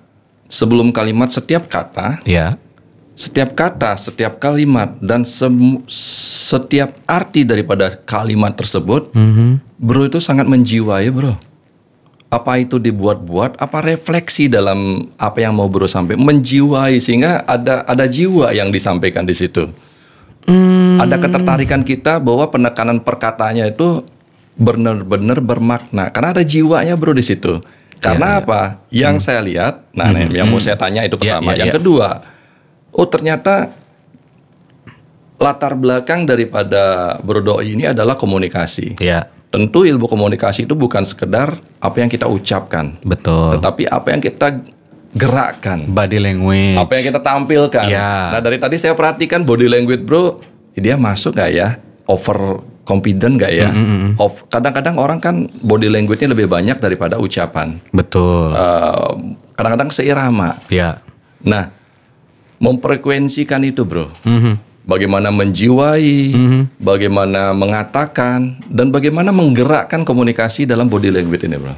sebelum kalimat setiap kata, setiap kata, setiap kalimat, dan setiap arti daripada kalimat tersebut, bro itu sangat menjiwai, bro. Apa itu dibuat-buat, apa refleksi dalam apa yang mau bro sampai, menjiwai sehingga ada jiwa yang disampaikan di situ. Ada ketertarikan kita bahwa penekanan perkataannya itu benar-benar bermakna karena ada jiwanya bro di situ. Karena apa? Yang saya lihat, yang mau saya tanya itu pertama. Yang kedua, ternyata latar belakang daripada Bro Doi ini adalah komunikasi. Tentu ilmu komunikasi itu bukan sekedar apa yang kita ucapkan. Betul. Tetapi apa yang kita gerakkan. Body language. Apa yang kita tampilkan. Nah dari tadi saya perhatikan body language bro. Dia masuk gak ya? Over confident gak ya? Kadang-kadang orang kan body language-nya lebih banyak daripada ucapan. Betul. Kadang-kadang seirama. Nah memfrekuensikan itu bro. Bagaimana menjiwai, bagaimana mengatakan, dan bagaimana menggerakkan komunikasi dalam body language ini, bro.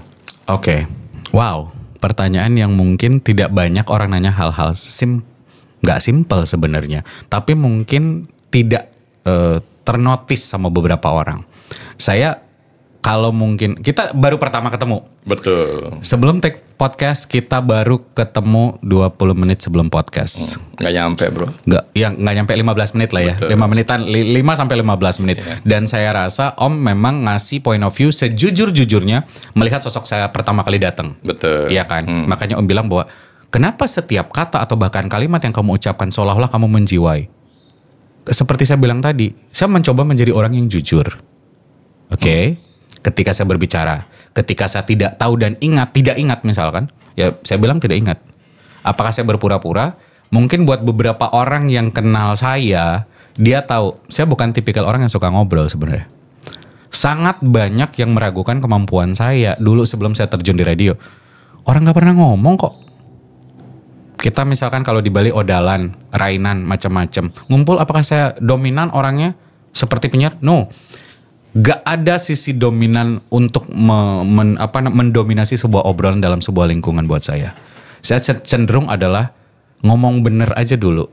Oke. Wow, pertanyaan yang mungkin tidak banyak orang nanya hal-hal nggak simple sebenarnya, tapi mungkin tidak ternotis sama beberapa orang. Saya kalau mungkin kita baru pertama ketemu. Betul. Sebelum take podcast kita baru ketemu 20 menit sebelum podcast. Nggak nyampe bro. Nggak nyampe 15 menit lah ya. Betul. 5 menitan, 5 sampai 15 menit. Dan saya rasa Om memang ngasih point of view sejujur-jujurnya melihat sosok saya pertama kali datang. Betul. Iya kan? Makanya Om bilang bahwa kenapa setiap kata atau bahkan kalimat yang kamu ucapkan seolah-olah kamu menjiwai. Seperti saya bilang tadi, saya mencoba menjadi orang yang jujur. Oke. Ketika saya berbicara, ketika saya tidak tahu dan tidak ingat misalkan, ya saya bilang tidak ingat. Apakah saya berpura-pura? Mungkin buat beberapa orang yang kenal saya, dia tahu saya bukan tipikal orang yang suka ngobrol sebenarnya. Sangat banyak yang meragukan kemampuan saya dulu sebelum saya terjun di radio. Orang nggak pernah ngomong kok. Kita misalkan kalau di Bali odalan, rainan, macam-macam. Ngumpul apakah saya dominan orangnya seperti penyiar? No. Gak ada sisi dominan untuk mendominasi sebuah obrolan dalam sebuah lingkungan buat saya. Saya cenderung adalah ngomong bener aja dulu.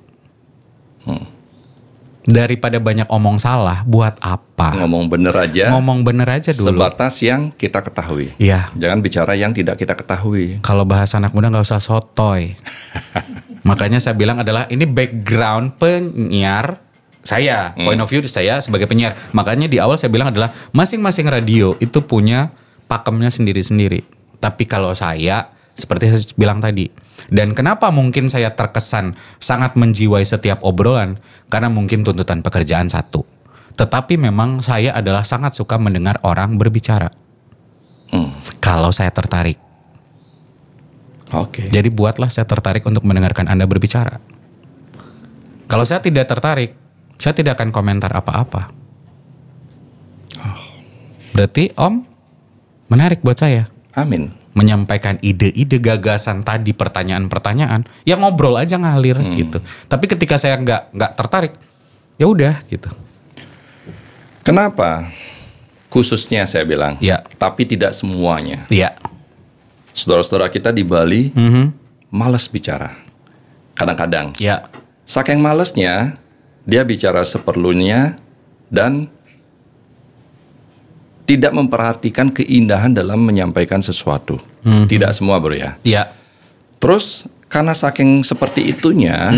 Daripada banyak omong salah, buat apa? Ngomong bener aja. Ngomong bener aja dulu. Sebatas yang kita ketahui. Iya. Jangan bicara yang tidak kita ketahui. Kalau bahasa anak muda gak usah sotoy. Makanya saya bilang adalah ini background penyiar saya, point of view saya sebagai penyiar. Makanya di awal saya bilang adalah masing-masing radio itu punya pakemnya sendiri-sendiri. Tapi kalau saya, seperti saya bilang tadi, dan kenapa mungkin saya terkesan sangat menjiwai setiap obrolan, karena mungkin tuntutan pekerjaan satu. Tetapi memang saya adalah sangat suka mendengar orang berbicara. Kalau saya tertarik. Oke. Jadi buatlah saya tertarik untuk mendengarkan Anda berbicara. Kalau saya tidak tertarik, saya tidak akan komentar apa-apa. Berarti Om menarik buat saya. Amin. Menyampaikan ide-ide, gagasan tadi, pertanyaan-pertanyaan, ya ngobrol aja ngalir gitu. Tapi ketika saya nggak tertarik, ya udah gitu. Kenapa khususnya saya bilang, tapi tidak semuanya. Saudara-saudara kita di Bali malas bicara. Kadang-kadang. Saking malasnya, dia bicara seperlunya dan tidak memperhatikan keindahan dalam menyampaikan sesuatu. Tidak semua, bro ya. Terus karena saking seperti itunya,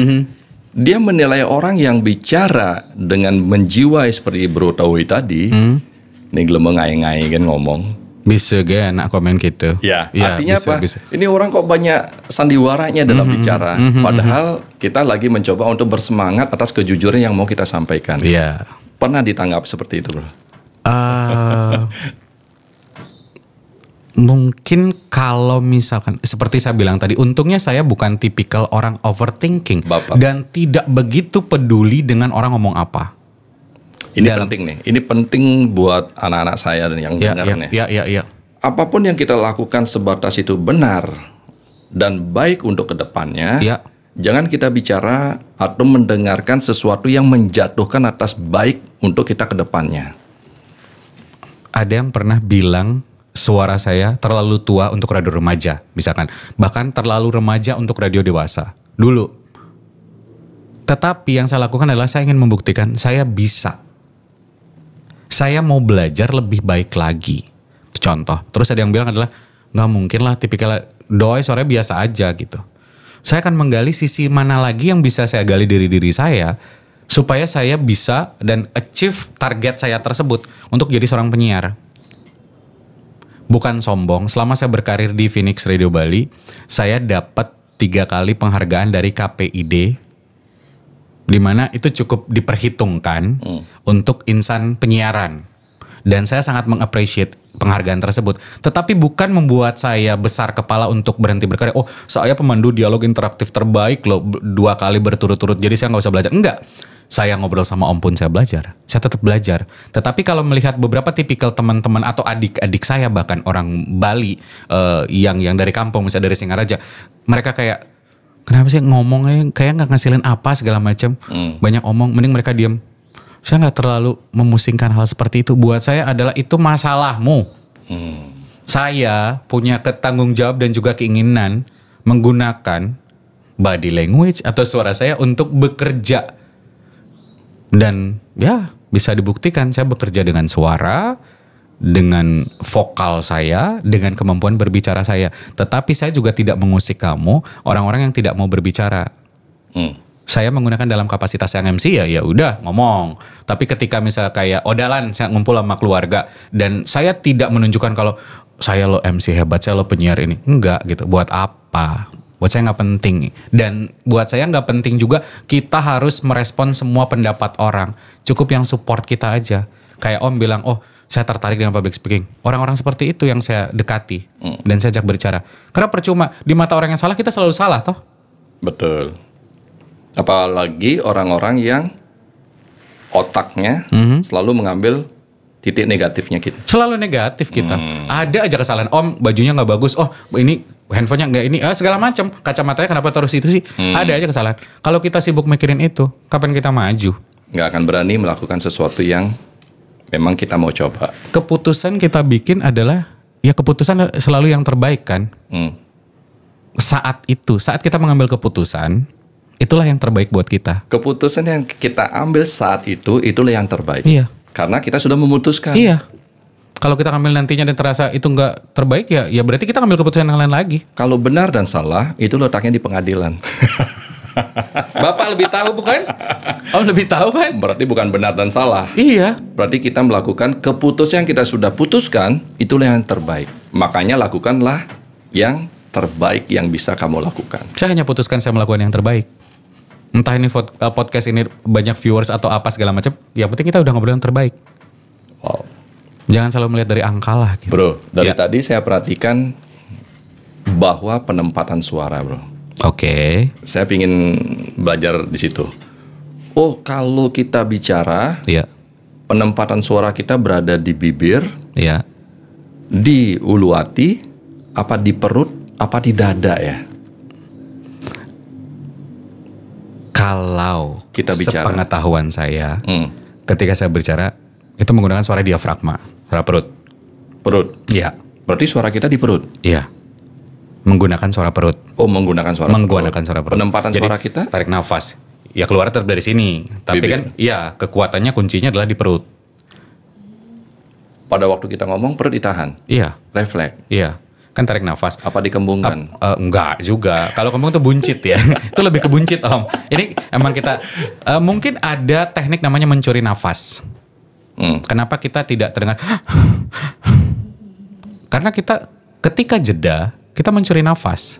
dia menilai orang yang bicara dengan menjiwai seperti Bro Tawi tadi, nih gelem ngai-ngai kan ngomong. Bisa gak anak komen gitu. Artinya bisa, apa? Bisa. Ini orang kok banyak sandiwaranya dalam bicara. Padahal kita lagi mencoba untuk bersemangat atas kejujuran yang mau kita sampaikan. Pernah ditanggap seperti itu, bro? Mungkin kalau misalkan seperti saya bilang tadi, untungnya saya bukan tipikal orang overthinking dan tidak begitu peduli dengan orang ngomong apa. Ini penting nih. Ini penting buat anak-anak saya dan yang dengar nih. Apapun yang kita lakukan sebatas itu benar dan baik untuk kedepannya. Jangan kita bicara atau mendengarkan sesuatu yang menjatuhkan atas baik untuk kita kedepannya. Ada yang pernah bilang suara saya terlalu tua untuk radio remaja, misalkan. Bahkan terlalu remaja untuk radio dewasa. Dulu. Tetapi yang saya lakukan adalah saya ingin membuktikan saya bisa. Saya mau belajar lebih baik lagi. Itu contoh. Terus ada yang bilang adalah, nggak mungkin lah tipikal doi suaranya biasa aja gitu. Saya akan menggali sisi mana lagi yang bisa saya gali dari diri saya, supaya saya bisa dan achieve target saya tersebut untuk jadi seorang penyiar. Bukan sombong, selama saya berkarir di Phoenix Radio Bali, saya dapat 3 kali penghargaan dari KPID, di mana itu cukup diperhitungkan untuk insan penyiaran. Dan saya sangat mengapresiasi penghargaan tersebut. Tetapi bukan membuat saya besar kepala untuk berhenti berkarya. Oh, saya pemandu dialog interaktif terbaik loh 2 kali berturut-turut, jadi saya nggak usah belajar. Enggak. Saya ngobrol sama Om pun saya belajar. Saya tetap belajar. Tetapi kalau melihat beberapa tipikal teman-teman atau adik-adik saya, bahkan orang Bali yang dari kampung, misalnya dari Singaraja, mereka kayak, kenapa sih ngomongnya kayak nggak ngasilin apa segala macam. Banyak omong, mending mereka diem. Saya nggak terlalu memusingkan hal seperti itu. Buat saya adalah itu masalahmu. Saya punya tanggung jawab dan juga keinginan menggunakan body language atau suara saya untuk bekerja. Dan ya bisa dibuktikan saya bekerja dengan suara, dengan vokal saya, dengan kemampuan berbicara saya. Tetapi saya juga tidak mengusik kamu, orang-orang yang tidak mau berbicara. Saya menggunakan dalam kapasitas yang MC ya udah ngomong. Tapi ketika misalnya kayak odalan saya ngumpul sama keluarga dan saya tidak menunjukkan kalau saya lo MC hebat, saya lo penyiar ini. Enggak gitu. Buat apa? Buat saya nggak penting. Dan buat saya nggak penting juga kita harus merespon semua pendapat orang. Cukup yang support kita aja. Kayak Om bilang, oh saya tertarik dengan public speaking. Orang-orang seperti itu yang saya dekati. Dan saya ajak berbicara. Karena percuma, di mata orang yang salah kita selalu salah toh. Betul. Apalagi orang-orang yang otaknya selalu mengambil titik negatifnya kita. Selalu negatif kita. Ada aja kesalahan. Om bajunya nggak bagus. Oh ini handphonenya nggak ini. Segala macam. Kacamatanya kenapa terus itu sih? Ada aja kesalahan. Kalau kita sibuk mikirin itu, kapan kita maju? Nggak akan berani melakukan sesuatu yang memang kita mau coba. Keputusan kita bikin adalah ya keputusan selalu yang terbaik kan. Saat itu, saat kita mengambil keputusan, itulah yang terbaik buat kita. Keputusan yang kita ambil saat itu, itulah yang terbaik. Iya. Karena kita sudah memutuskan. Iya. Kalau kita ngambil nantinya dan terasa itu nggak terbaik ya berarti kita ngambil keputusan yang lain lagi. Kalau benar dan salah, itu letaknya di pengadilan. Bapak lebih tahu bukan? Om lebih tahu kan? Berarti bukan benar dan salah. Iya. Berarti kita melakukan keputusan yang kita sudah putuskan, itulah yang terbaik. Makanya lakukanlah yang terbaik yang bisa kamu lakukan. Saya hanya putuskan saya melakukan yang terbaik. Entah ini podcast ini banyak viewers atau apa segala macam, yang penting kita udah ngobrol yang terbaik. Wow. Jangan selalu melihat dari angka lah. Gitu. Bro, dari tadi saya perhatikan bahwa penempatan suara, bro. Oke. Saya pingin belajar di situ. Oh, kalau kita bicara, penempatan suara kita berada di bibir, di ulu hati, apa di perut, apa di dada ya? Kalau kita bicara, sepengetahuan saya, ketika saya berbicara itu menggunakan suara diafragma. Suara perut. Perut. Iya. Berarti suara kita di perut. Iya. Menggunakan suara perut. Oh, menggunakan suara perut. Penempatan Jadi, suara kita? Tarik nafas. Ya keluar tetap dari sini. Tapi Bibir. kan iya, kekuatannya kuncinya adalah di perut. Pada waktu kita ngomong perut ditahan. Iya. Refleks. Iya. Kan tarik nafas. Apa dikembungkan? Enggak juga. Kalau kembung tuh buncit ya. Itu lebih ke buncit, Om. Ini emang kita mungkin ada teknik namanya mencuri nafas. Kenapa kita tidak terdengar? Karena kita ketika jeda, kita mencuri nafas.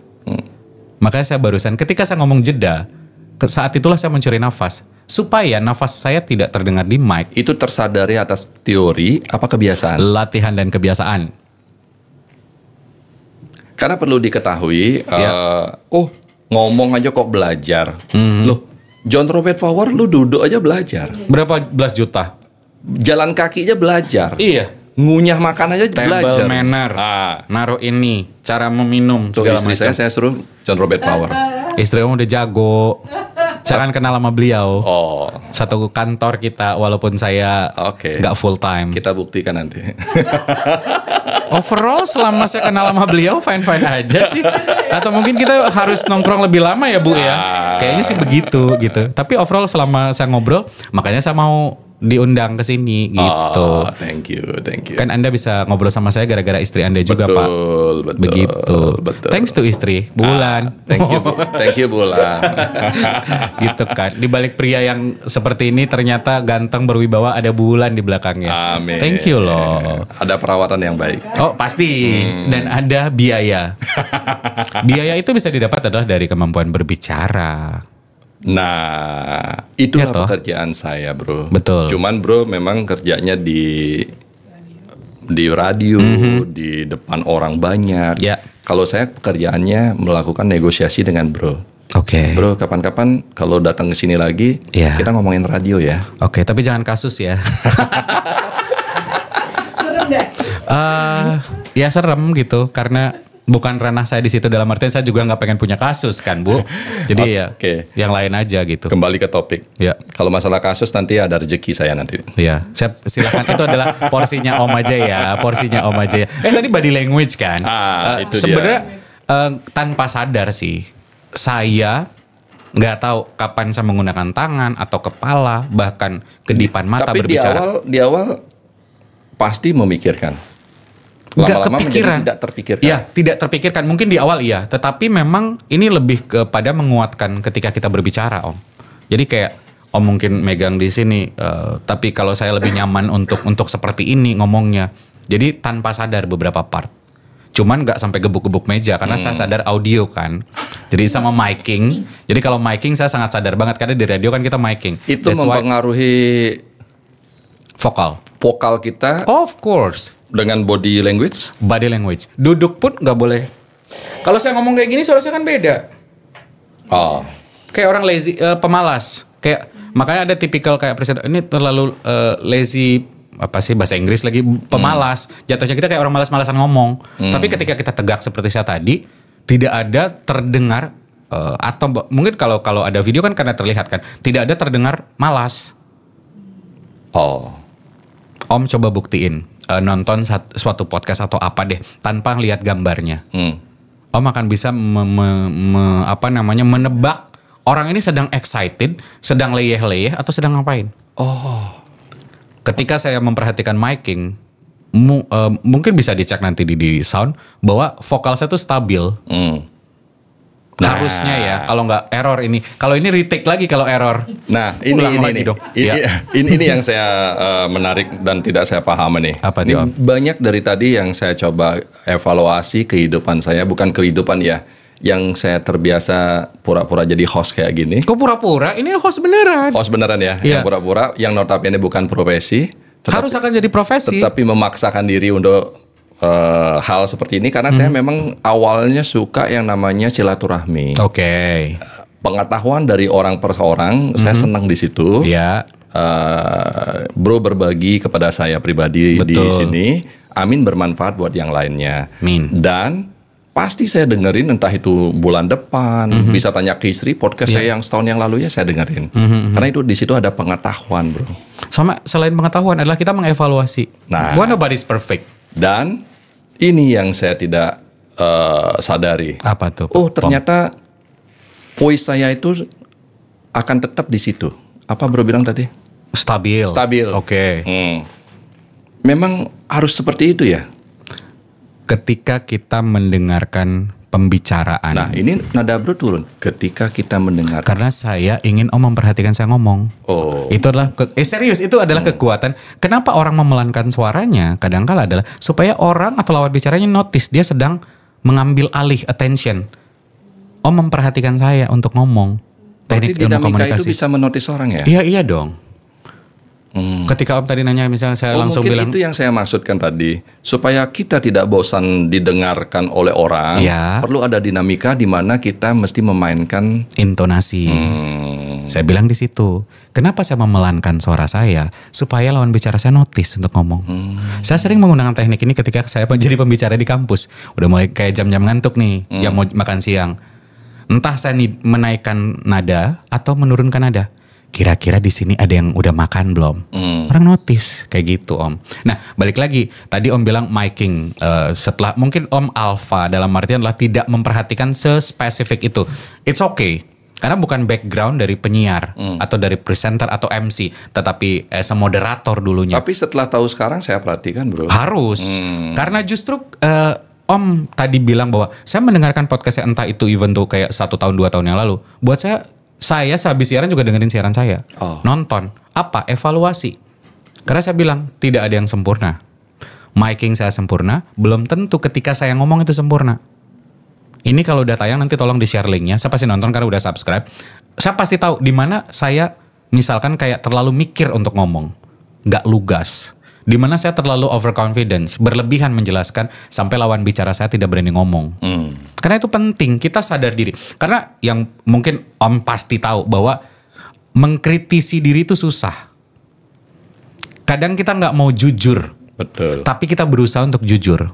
Makanya saya barusan ketika saya ngomong jeda, saat itulah saya mencuri nafas. Supaya nafas saya tidak terdengar di mic. Itu tersadari atas teori apa kebiasaan? Latihan dan kebiasaan. Karena perlu diketahui, ngomong aja kok belajar. Loh, John Robert Power lu duduk aja belajar. Berapa belas juta? Jalan kaki aja belajar. Iya. Ngunyah makan aja belajar. Table manner. Naruh ini, cara meminum, Tuh, segala istri macam. saya suruh John Robert Power. Istri kamu udah jago. Saya kan kenal sama beliau. Oh, Satu kantor kita, walaupun saya nggak full time. kita buktikan nanti. Overall selama saya kenal sama beliau fine-fine aja sih. Atau mungkin kita harus nongkrong lebih lama ya Bu ya. Kayaknya sih begitu gitu. Tapi overall selama saya ngobrol, makanya saya mau diundang ke sini gitu. Oh, thank you. Kan Anda bisa ngobrol sama saya gara-gara istri Anda juga, Pak. Betul. Begitu. Thanks to istri, Bulan. Thank you Bulan. Gitu kan. Di balik pria yang seperti ini ternyata ganteng berwibawa ada Bulan di belakangnya. Amin. Thank you loh. Ada perawatan yang baik. Oh pasti. Dan ada biaya. Biaya itu bisa didapat adalah dari kemampuan berbicara. Nah, itulah Ya toh. pekerjaan saya, Bro. Betul. Cuman Bro memang kerjanya di radio, di depan orang banyak. Ya. Kalau saya pekerjaannya melakukan negosiasi dengan Bro. Oke. Bro, kapan-kapan kalau datang ke sini lagi, Ya. kita ngomongin radio ya. Oke, tapi jangan kasus ya. Serem deh. Ya serem gitu karena bukan ranah saya di situ, dalam artian saya juga nggak pengen punya kasus kan Bu. Jadi Oke. ya yang lain aja gitu. Kembali ke topik. Ya. Kalau masalah kasus nanti ada rezeki saya nanti. Iya, silakan itu adalah porsinya Om aja ya, porsinya Om aja. Tadi body language kan. Itu sebenarnya tanpa sadar sih, saya nggak tahu kapan saya menggunakan tangan atau kepala, bahkan kedipan mata Tapi berbicara. di awal pasti memikirkan. Nggak Lama-lama menjadi kepikiran. tidak terpikirkan. Ya, tidak terpikirkan. Mungkin di awal iya, tetapi memang ini lebih kepada menguatkan ketika kita berbicara, Om. Jadi kayak Om mungkin megang di sini, tapi kalau saya lebih nyaman untuk seperti ini ngomongnya. Jadi tanpa sadar beberapa part. Cuman nggak sampai gebuk-gebuk meja karena saya sadar audio kan. Jadi sama miking. Jadi kalau miking saya sangat sadar banget karena di radio kan kita miking. Itu That's why mempengaruhi vokal kita of course. dengan body language. Body language. Duduk pun nggak boleh. Kalau saya ngomong kayak gini suara saya kan beda. Oh, Kayak orang lazy, pemalas. Kayak makanya ada tipikal kayak presiden ini terlalu lazy, apa sih bahasa Inggris lagi, pemalas. Jatuhnya kita kayak orang malas-malasan ngomong. Tapi ketika kita tegak seperti saya tadi, tidak ada terdengar atau mungkin kalau ada video kan karena terlihat kan, tidak ada terdengar malas. oh, Om coba buktiin nonton suatu podcast atau apa deh tanpa lihat gambarnya. Om akan bisa menebak orang ini sedang excited, sedang leyeh-leyeh atau sedang ngapain. oh, Ketika saya memperhatikan miking, mungkin bisa dicek nanti di sound bahwa vokal saya tuh stabil. Harusnya ya, kalau nggak error ini. Kalau ini retake lagi kalau error. Nah, Ulang lagi dong. ini yang saya menarik dan tidak saya paham nih. Apa Ini tuh, Om? banyak dari tadi yang saya coba evaluasi kehidupan saya, bukan kehidupan ya, yang saya terbiasa pura-pura jadi host kayak gini. Kok pura-pura? Ini host beneran. Host beneran ya, Iya. yang pura-pura, yang notabene bukan profesi, Harus akan jadi profesi. tetapi memaksakan diri untuk hal seperti ini karena saya memang awalnya suka yang namanya silaturahmi. Oke. Pengetahuan dari orang per orang, saya senang di situ. Ya. Bro berbagi kepada saya pribadi di Betul. sini. Amin bermanfaat buat yang lainnya. Amin. Dan pasti saya dengerin, entah itu bulan depan, bisa tanya ke istri, podcast saya yang setahun yang lalu ya saya dengerin. Karena itu di situ ada pengetahuan, bro. Sama selain pengetahuan adalah kita mengevaluasi. Nah, nobody's perfect. Dan ini yang saya tidak sadari. Apa tuh? Oh, ternyata voice saya itu akan tetap di situ. Apa bro bilang tadi? Stabil. Oke. Memang harus seperti itu ya. Ketika kita mendengarkan pembicaraan. Nah, ini nada bro turun. Ketika kita mendengar. Karena saya ingin memperhatikan saya ngomong. Oh. Itu adalah serius, itu adalah kekuatan. Kenapa orang memelankan suaranya? Kadangkala adalah supaya orang atau lawan bicaranya notice dia sedang mengambil alih attention. Memperhatikan saya untuk ngomong. Teknik ilmu komunikasi. Itu bisa menotis orang ya? Iya dong. Ketika Om tadi nanya, misalnya saya langsung mungkin bilang. Itu yang saya maksudkan tadi. Supaya kita tidak bosan didengarkan oleh orang. Ya. Perlu ada dinamika di mana kita mesti memainkan intonasi. Saya bilang di situ. Kenapa saya memelankan suara saya? Supaya lawan bicara saya notice untuk ngomong. Saya sering menggunakan teknik ini ketika saya menjadi pembicara di kampus. Udah mulai kayak jam-jam ngantuk nih. Jam mau makan siang. Entah saya menaikkan nada atau menurunkan nada. Kira-kira di sini ada yang udah makan belum? Orang notice kayak gitu Om. Nah balik lagi tadi Om bilang miking setelah mungkin Om alpha dalam artian adalah tidak memperhatikan sespesifik itu. It's okay karena bukan background dari penyiar atau dari presenter atau MC, tetapi moderator dulunya. Tapi setelah tahu sekarang saya perhatikan bro. Harus karena justru Om tadi bilang bahwa saya mendengarkan podcastnya entah itu even tuh kayak 1 tahun 2 tahun yang lalu. Buat saya sehabis siaran juga dengerin siaran saya. Nonton. Apa? Evaluasi. Karena saya bilang, tidak ada yang sempurna. Miking saya sempurna, belum tentu ketika saya ngomong itu sempurna. Ini kalau udah tayang nanti tolong di-share linknya. Saya pasti nonton karena udah subscribe. Saya pasti tahu di mana saya misalkan kayak terlalu mikir untuk ngomong. Nggak lugas. Di mana saya terlalu overconfidence, berlebihan menjelaskan sampai lawan bicara saya tidak berani ngomong. Karena itu penting, kita sadar diri. Karena yang mungkin Om pasti tahu bahwa mengkritisi diri itu susah. Kadang kita nggak mau jujur. Betul. Tapi kita berusaha untuk jujur.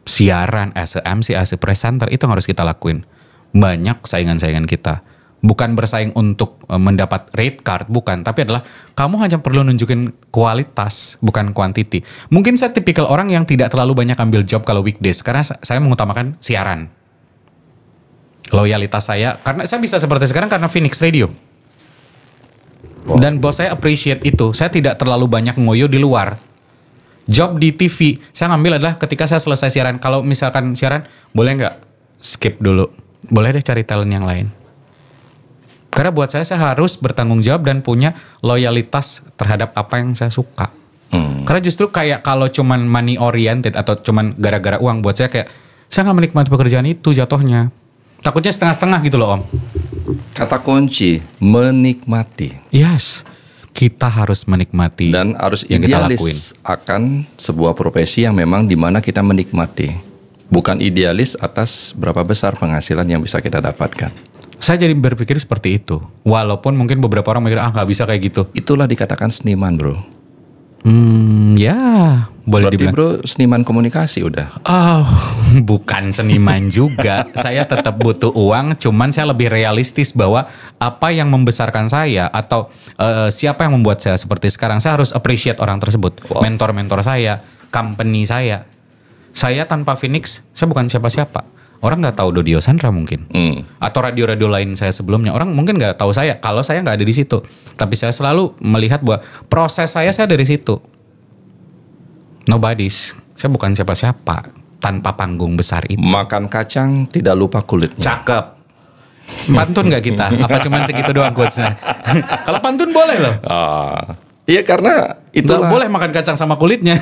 Siaran, as a MC, as a presenter, itu yang harus kita lakuin. Banyak saingan-saingan kita. Bukan bersaing untuk mendapat rate card, bukan. Tapi adalah kamu hanya perlu nunjukin kualitas, bukan quantity. Mungkin saya tipikal orang yang tidak terlalu banyak ambil job kalau weekdays. Karena saya mengutamakan siaran. Loyalitas saya, karena saya bisa seperti sekarang karena Phoenix Radio. Dan bos saya appreciate itu. Saya tidak terlalu banyak ngoyo di luar. Job di TV, saya ngambil adalah ketika saya selesai siaran. Kalau misalkan siaran, boleh nggak skip dulu? Boleh deh cari talent yang lain. Karena buat saya harus bertanggung jawab dan punya loyalitas terhadap apa yang saya suka. Karena justru kayak kalau cuman money oriented atau cuman gara-gara uang, buat saya kayak saya nggak menikmati pekerjaan itu jatuhnya. Takutnya setengah-setengah gitu loh Om. Kata kunci menikmati. Yes, kita harus menikmati dan harus yang kita lakuin. Idealis akan sebuah profesi yang memang dimana kita menikmati. Bukan idealis atas berapa besar penghasilan yang bisa kita dapatkan. Saya jadi berpikir seperti itu. Walaupun mungkin beberapa orang mikir, nggak bisa kayak gitu. Itulah dikatakan seniman bro. Ya boleh berarti dibilang. Bro seniman komunikasi udah. Bukan seniman juga. Saya tetap butuh uang. Cuman saya lebih realistis bahwa apa yang membesarkan saya atau siapa yang membuat saya seperti sekarang. Saya harus appreciate orang tersebut. Mentor-mentor saya, company saya. Saya tanpa Phoenix, saya bukan siapa-siapa. Orang nggak tahu Dodi Yosandra mungkin, atau radio-radio lain saya sebelumnya. Orang mungkin nggak tahu saya kalau saya nggak ada di situ. Tapi saya selalu melihat bahwa proses saya dari situ. Nobody's, saya bukan siapa-siapa tanpa panggung besar itu. Makan kacang tidak lupa kulitnya. Cakep. Pantun nggak kita? Apa cuman segitu doang quotesnya? Kalau pantun boleh loh. Iya karena itulah. Nggak boleh makan kacang sama kulitnya.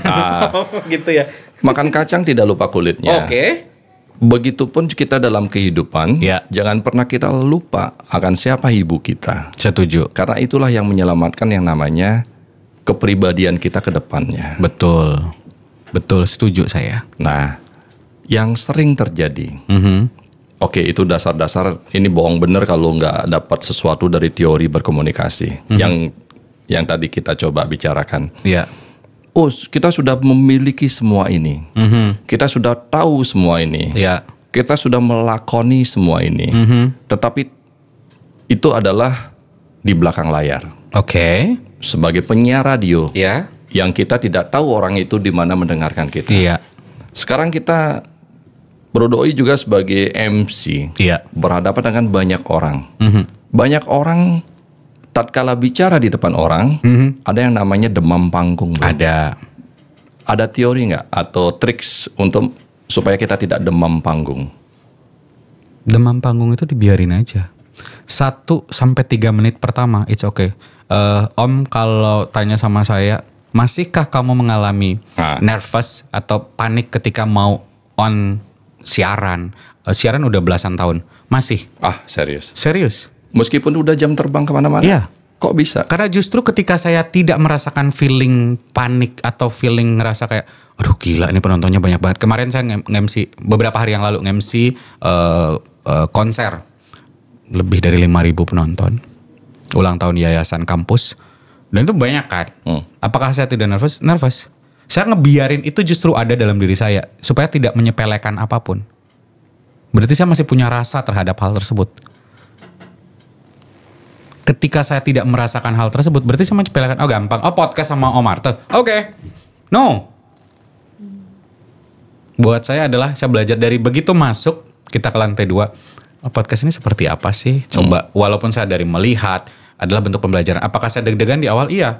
Gitu ya. Makan kacang tidak lupa kulitnya. Oke. Begitupun kita dalam kehidupan, jangan pernah kita lupa akan siapa ibu kita. Setuju. Karena itulah yang menyelamatkan yang namanya kepribadian kita ke depannya. Betul. Betul, setuju saya. Nah, yang sering terjadi, oke, itu dasar-dasar, ini bohong bener kalau nggak dapat sesuatu dari teori berkomunikasi. Yang tadi kita coba bicarakan. Iya. Oh, kita sudah memiliki semua ini. Kita sudah tahu semua ini. Iya. kita sudah melakoni semua ini, tetapi itu adalah di belakang layar. Oke. Sebagai penyiar radio, Ya. yang kita tidak tahu orang itu di mana mendengarkan kita. Iya. Sekarang kita Bro Doi juga sebagai MC, Iya. berhadapan dengan banyak orang. Banyak orang tatkala bicara di depan orang, ada yang namanya demam panggung. Bro. Ada teori nggak atau triks untuk supaya kita tidak demam panggung? Demam panggung itu dibiarin aja. 1-3 menit pertama, it's okay. Om kalau tanya sama saya, masihkah kamu mengalami nervous atau panik ketika mau on siaran? Siaran udah belasan tahun. Masih. Serius? Serius. Meskipun udah jam terbang kemana-mana? Iya. Kok bisa? Karena justru ketika saya tidak merasakan feeling panik atau feeling ngerasa kayak, aduh gila ini penontonnya banyak banget. Kemarin saya nge-MC, beberapa hari yang lalu nge-MC konser. Lebih dari 5.000 penonton. Ulang tahun yayasan kampus. Dan itu banyak kan. Apakah saya tidak nervous? Nervous. Saya ngebiarin itu justru ada dalam diri saya. Supaya tidak menyepelekan apapun. Berarti saya masih punya rasa terhadap hal tersebut. Ketika saya tidak merasakan hal tersebut, berarti saya menyepelekan. Oh gampang. Oh podcast sama Om Arte. Oke. No. Buat saya adalah saya belajar dari begitu masuk kita ke lantai 2. Oh, podcast ini seperti apa sih? Coba. Walaupun saya dari melihat adalah bentuk pembelajaran. Apakah saya deg-degan di awal? Iya.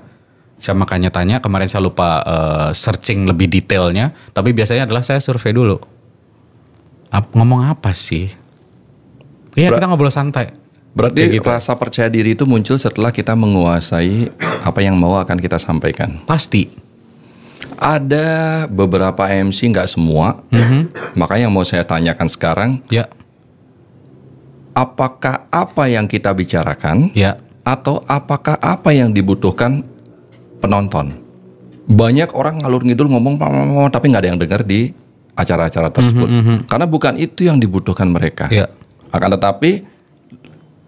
Saya makanya tanya. Kemarin saya lupa searching lebih detailnya. Tapi biasanya adalah saya survei dulu. Ngomong apa sih? Iya kita ngobrol santai. Berarti gitu. Rasa percaya diri itu muncul setelah kita menguasai apa yang mau akan kita sampaikan. Pasti. Ada beberapa MC, nggak semua. Makanya yang mau saya tanyakan sekarang. Ya. Apakah apa yang kita bicarakan? Ya. Atau apakah apa yang dibutuhkan penonton? Banyak orang ngalur ngidul ngomong tapi nggak ada yang dengar di acara-acara tersebut. Karena bukan itu yang dibutuhkan mereka. Ya. Akan tetapi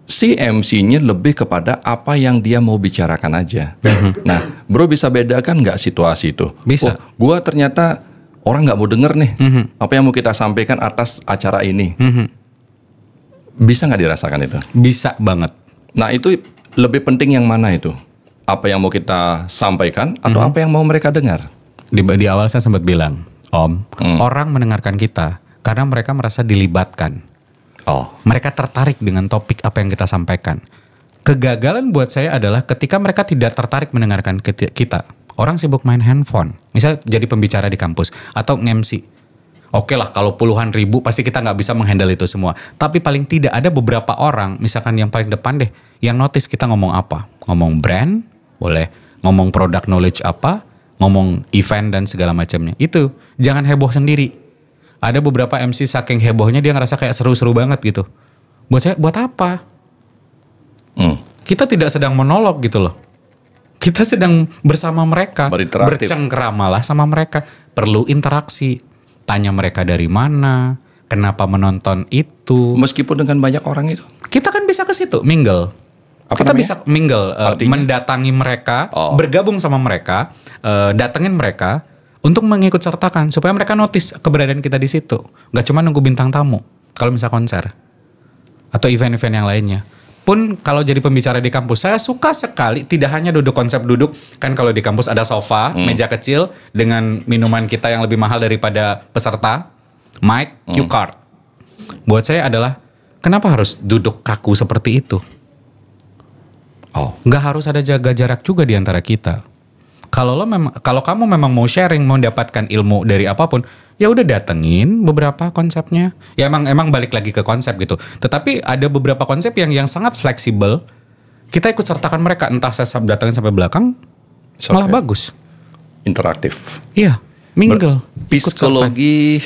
si MC-nya lebih kepada apa yang dia mau bicarakan aja. Nah, bro bisa bedakan nggak situasi itu? Bisa. Gua ternyata orang nggak mau denger nih apa yang mau kita sampaikan atas acara ini. Bisa nggak dirasakan itu? Bisa banget. Nah itu lebih penting yang mana itu? Apa yang mau kita sampaikan atau apa yang mau mereka dengar? Di awal saya sempat bilang, Om, orang mendengarkan kita karena mereka merasa dilibatkan. Mereka tertarik dengan topik apa yang kita sampaikan. Kegagalan buat saya adalah ketika mereka tidak tertarik mendengarkan kita. Orang sibuk main handphone. Misal jadi pembicara di kampus atau nge-MC. Oke lah kalau puluhan ribu pasti kita nggak bisa menghandle itu semua. Tapi paling tidak ada beberapa orang, misalkan yang paling depan deh, yang notice kita ngomong apa. Ngomong brand, boleh. Ngomong product knowledge apa, ngomong event dan segala macamnya. Itu, jangan heboh sendiri. Ada beberapa MC saking hebohnya dia ngerasa kayak seru-seru banget gitu. Buat saya, buat apa? Kita tidak sedang monolog gitu loh. Kita sedang bersama mereka. Bercengkramalah sama mereka. Perlu interaksi. Tanya mereka dari mana. Kenapa menonton itu. Meskipun dengan banyak orang itu. Kita kan bisa ke situ, mingle. Kita bisa mingle. Mendatangi mereka. Bergabung sama mereka. Datengin mereka. Untuk mengikut sertakan supaya mereka notice keberadaan kita di situ. Gak cuma nunggu bintang tamu. Kalau misal konser atau event-event yang lainnya. Pun kalau jadi pembicara di kampus, saya suka sekali tidak hanya duduk konsep duduk. Kan kalau di kampus ada sofa, meja kecil dengan minuman kita yang lebih mahal daripada peserta, mic, cue card. Buat saya adalah kenapa harus duduk kaku seperti itu? Gak harus ada jaga jarak juga di antara kita. Kalau kamu memang mau sharing, mau mendapatkan ilmu dari apapun, ya udah datengin beberapa konsepnya. Ya emang balik lagi ke konsep gitu. Tetapi ada beberapa konsep yang sangat fleksibel. Kita ikut sertakan mereka, entah saya datengin sampai belakang, malah bagus. Interaktif. Iya, mingle. Psikologi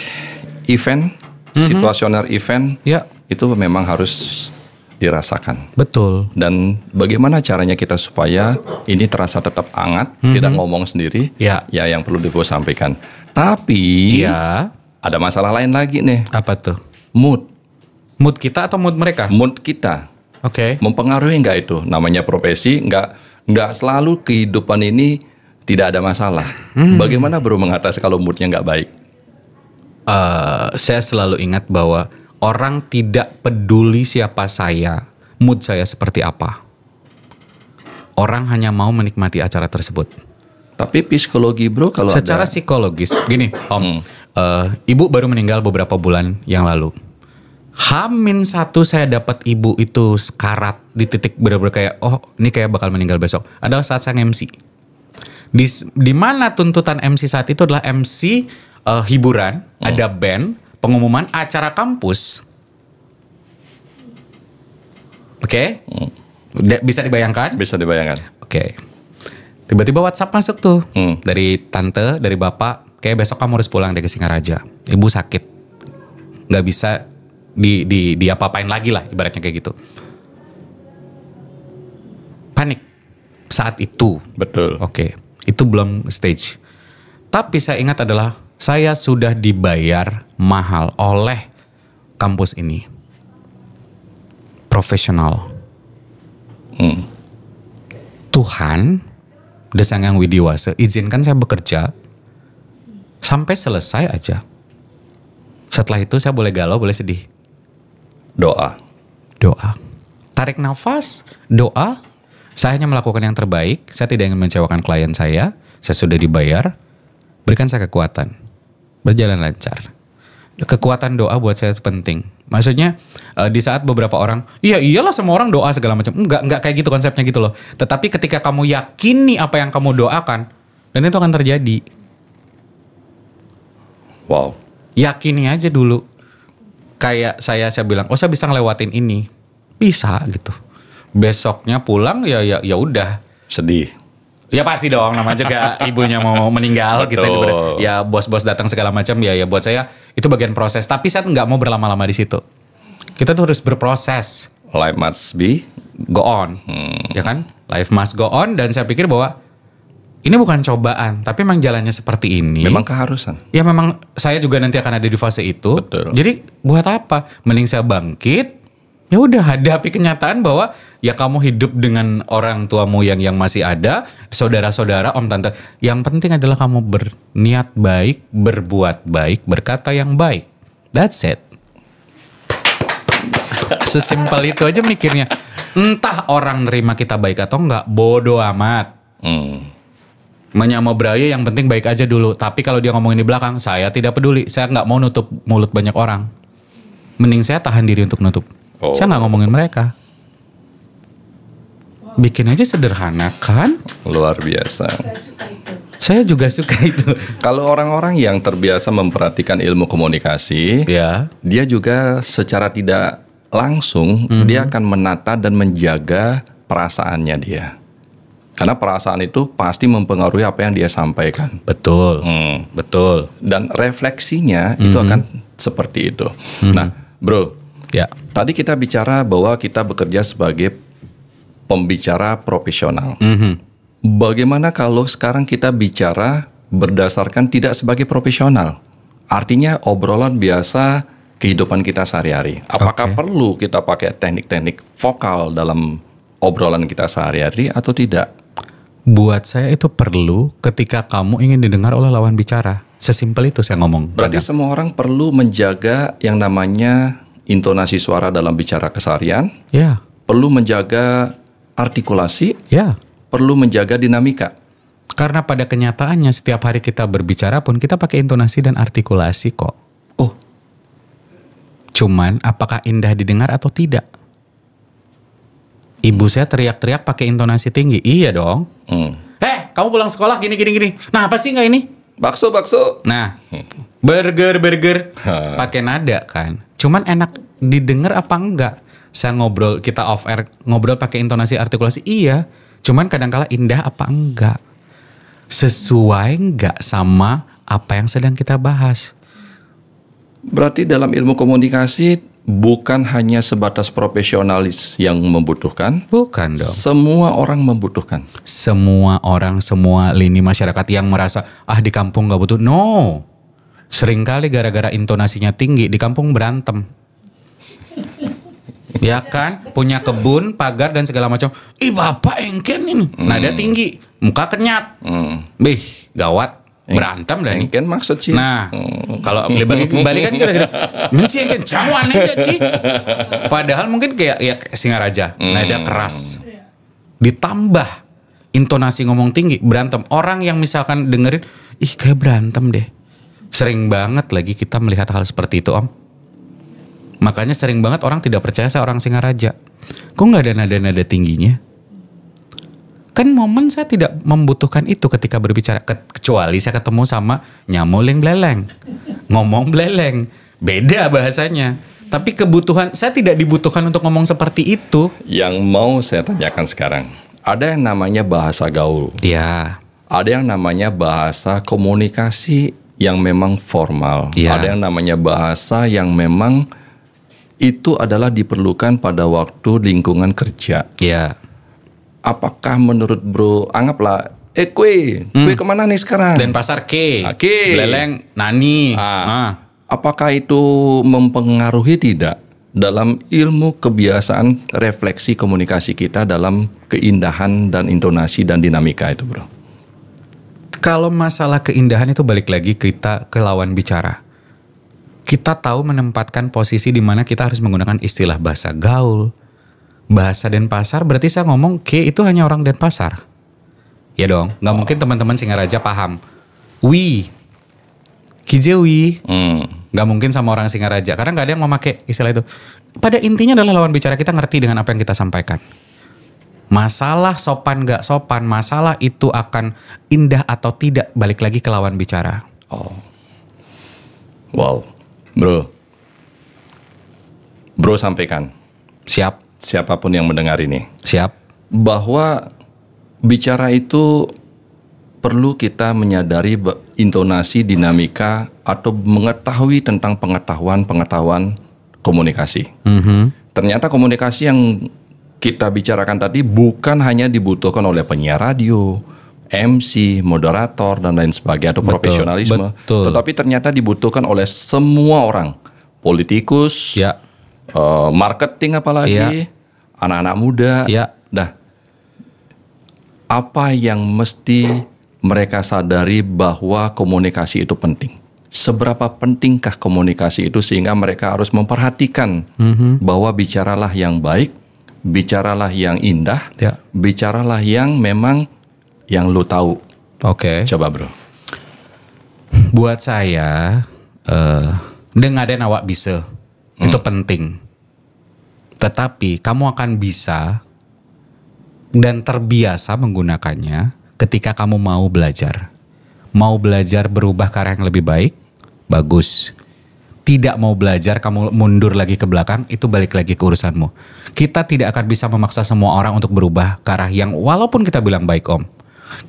event, situasioner event, ya itu memang harus dirasakan. Betul. Dan bagaimana caranya kita supaya ini terasa tetap hangat, tidak ngomong sendiri, ya yang perlu Depo sampaikan. Tapi ada masalah lain lagi nih. Apa tuh? Mood. Mood kita atau mood mereka? Mood kita. Oke. Mempengaruhi nggak itu? Namanya profesi, nggak selalu kehidupan ini tidak ada masalah. Bagaimana bro mengatasi kalau moodnya nggak baik? saya selalu ingat bahwa orang tidak peduli siapa saya, mood saya seperti apa. Orang hanya mau menikmati acara tersebut. Tapi psikologi bro, kalau secara psikologis, gini Om, ibu baru meninggal beberapa bulan yang lalu. H-1 saya dapat ibu itu sekarat di titik benar-benar kayak, oh ini kayak bakal meninggal besok. Adalah saat saya MC. Di mana tuntutan MC saat itu adalah MC hiburan, ada band, pengumuman acara kampus. Oke? Bisa dibayangkan? Bisa dibayangkan. Oke. Tiba-tiba WhatsApp masuk tuh dari tante, dari bapak, kayak besok kamu harus pulang deh ke Singaraja. Ibu sakit, nggak bisa di apa-apain lagi lah, ibaratnya kayak gitu. Panik saat itu. Betul. Oke, itu belum stage. Tapi saya ingat adalah saya sudah dibayar mahal oleh kampus ini, profesional. Tuhan, Desang Yang Widiwasa, izinkan saya bekerja sampai selesai aja. Setelah itu saya boleh galau, boleh sedih. Doa. Tarik nafas, doa. Saya hanya melakukan yang terbaik. Saya tidak ingin mengecewakan klien saya. Saya sudah dibayar. Berikan saya kekuatan. Berjalan lancar. Kekuatan doa buat saya itu penting. Maksudnya di saat beberapa orang, iyalah semua orang doa segala macam. Enggak kayak gitu konsepnya gitu loh. Tetapi ketika kamu yakini apa yang kamu doakan, dan itu akan terjadi. Wow. Yakini aja dulu. Kayak saya bilang, oh saya bisa ngelewatin ini. Bisa gitu. Besoknya pulang ya udah. Sedih. Ya pasti dong, namanya juga ibunya mau meninggal gitu. Ya bos-bos datang segala macam, ya buat saya itu bagian proses. Tapi saya nggak mau berlama-lama di situ. Kita tuh harus berproses. Life must be go on, ya kan? Life must go on. Dan saya pikir bahwa ini bukan cobaan, tapi memang jalannya seperti ini. Memang keharusan. Ya memang saya juga nanti akan ada di fase itu. Betul. Jadi buat apa? Mending saya bangkit. Ya udah, hadapi kenyataan bahwa ya kamu hidup dengan orang tuamu yang masih ada, saudara-saudara, om tante. Yang penting adalah kamu berniat baik, berbuat baik, berkata yang baik. That's it. Sesimpel itu aja mikirnya. Entah orang nerima kita baik atau enggak, bodoh amat. Menyamobraya yang penting baik aja dulu. Tapi kalau dia ngomongin di belakang, saya tidak peduli. Saya nggak mau nutup mulut banyak orang. Mending saya tahan diri untuk nutup. Saya nggak ngomongin mereka. Bikin aja sederhana kan? Luar biasa. Saya juga suka itu. Kalau orang-orang yang terbiasa memperhatikan ilmu komunikasi, dia juga secara tidak langsung dia akan menata dan menjaga perasaannya dia. Karena perasaan itu pasti mempengaruhi apa yang dia sampaikan. Betul. Betul. Dan refleksinya itu akan seperti itu. Nah, bro, tadi kita bicara bahwa kita bekerja sebagai pembicara profesional. Bagaimana kalau sekarang kita bicara berdasarkan tidak sebagai profesional? Artinya obrolan biasa kehidupan kita sehari-hari. Apakah perlu kita pakai teknik-teknik vokal dalam obrolan kita sehari-hari atau tidak? Buat saya itu perlu ketika kamu ingin didengar oleh lawan bicara. Sesimpel itu saya ngomong. Berarti semua orang perlu menjaga yang namanya intonasi suara dalam bicara keseharian. Ya. Perlu menjaga artikulasi. Ya. Perlu menjaga dinamika. Karena pada kenyataannya setiap hari kita berbicara pun kita pakai intonasi dan artikulasi kok. Cuman apakah indah didengar atau tidak? Ibu saya teriak-teriak pakai intonasi tinggi. Iya dong. Kamu pulang sekolah gini. Nah, apa sih nggak ini? Bakso. Nah, burger. Pakai nada kan. Cuman enak didengar apa enggak? Saya ngobrol, kita off air ngobrol pakai intonasi artikulasi. Iya. Cuman kadang-kala indah apa enggak? Sesuai enggak sama apa yang sedang kita bahas? Berarti dalam ilmu komunikasi bukan hanya sebatas profesionalis yang membutuhkan. Bukan dong. Semua orang membutuhkan. Semua orang, semua lini masyarakat yang merasa, di kampung gak butuh. No. Seringkali gara-gara intonasinya tinggi, di kampung berantem. Ya kan? Punya kebun, pagar, dan segala macam. Bapak engken ini. Nada tinggi, muka kenyat. Gawat. Berantem dah nih. Kan maksud sih. Nah, kalau balik kan kita mencing kan jamu aneh gak sih? Padahal mungkin kayak ya Singaraja, nada keras. Ditambah intonasi ngomong tinggi, berantem. Orang yang misalkan dengerin, ih kayak berantem deh. Sering banget lagi kita melihat hal seperti itu, Om. Makanya sering banget orang tidak percaya saya orang Singaraja. Kok nggak ada nada-nada tingginya? Kan momen saya tidak membutuhkan itu ketika berbicara. Kecuali saya ketemu sama nyamuling beleleng. Ngomong beleleng. Beda bahasanya. Tapi kebutuhan, saya tidak dibutuhkan untuk ngomong seperti itu. Yang mau saya tanyakan sekarang. Ada yang namanya bahasa gaul. Iya. Ada yang namanya bahasa komunikasi yang memang formal. Ya. Ada yang namanya bahasa yang memang itu adalah diperlukan pada waktu lingkungan kerja. Iya. Apakah menurut bro, anggaplah, kue kemana nih sekarang? Denpasar K. K. Beleleng Nani. Apakah itu mempengaruhi tidak dalam ilmu kebiasaan refleksi komunikasi kita dalam keindahan dan intonasi dan dinamika itu, bro? Kalau masalah keindahan itu balik lagi kita ke lawan bicara. Kita tahu menempatkan posisi di mana kita harus menggunakan istilah bahasa gaul. Bahasa Denpasar berarti saya ngomong K itu hanya orang Denpasar. Ya dong, nggak mungkin teman-teman Singaraja paham. Wi, Kijewi, nggak mungkin sama orang Singaraja karena nggak ada yang memakai istilah itu. Pada intinya adalah lawan bicara kita ngerti dengan apa yang kita sampaikan. Masalah sopan nggak sopan, masalah itu akan indah atau tidak balik lagi ke lawan bicara. Wow, bro sampaikan. Siap. Siapapun yang mendengar ini. Siap. Bahwa bicara itu perlu kita menyadari intonasi, dinamika, atau mengetahui tentang pengetahuan komunikasi. Ternyata komunikasi yang kita bicarakan tadi bukan hanya dibutuhkan oleh penyiar radio, MC, moderator, dan lain sebagainya, atau profesionalisme. Tetapi ternyata dibutuhkan oleh semua orang. Politikus, marketing apalagi, anak-anak muda. Apa yang mesti mereka sadari bahwa komunikasi itu penting? Seberapa pentingkah komunikasi itu sehingga mereka harus memperhatikan bahwa bicaralah yang baik, bicaralah yang indah, bicaralah yang memang yang lu tahu. Oke. Coba bro. Buat saya, dengaden awak bisa. Itu penting. Tetapi kamu akan bisa dan terbiasa menggunakannya ketika kamu mau belajar. Mau belajar berubah ke arah yang lebih baik, bagus. Tidak mau belajar, kamu mundur lagi ke belakang, itu balik lagi ke urusanmu. Kita tidak akan bisa memaksa semua orang untuk berubah ke arah yang walaupun kita bilang baik, Om.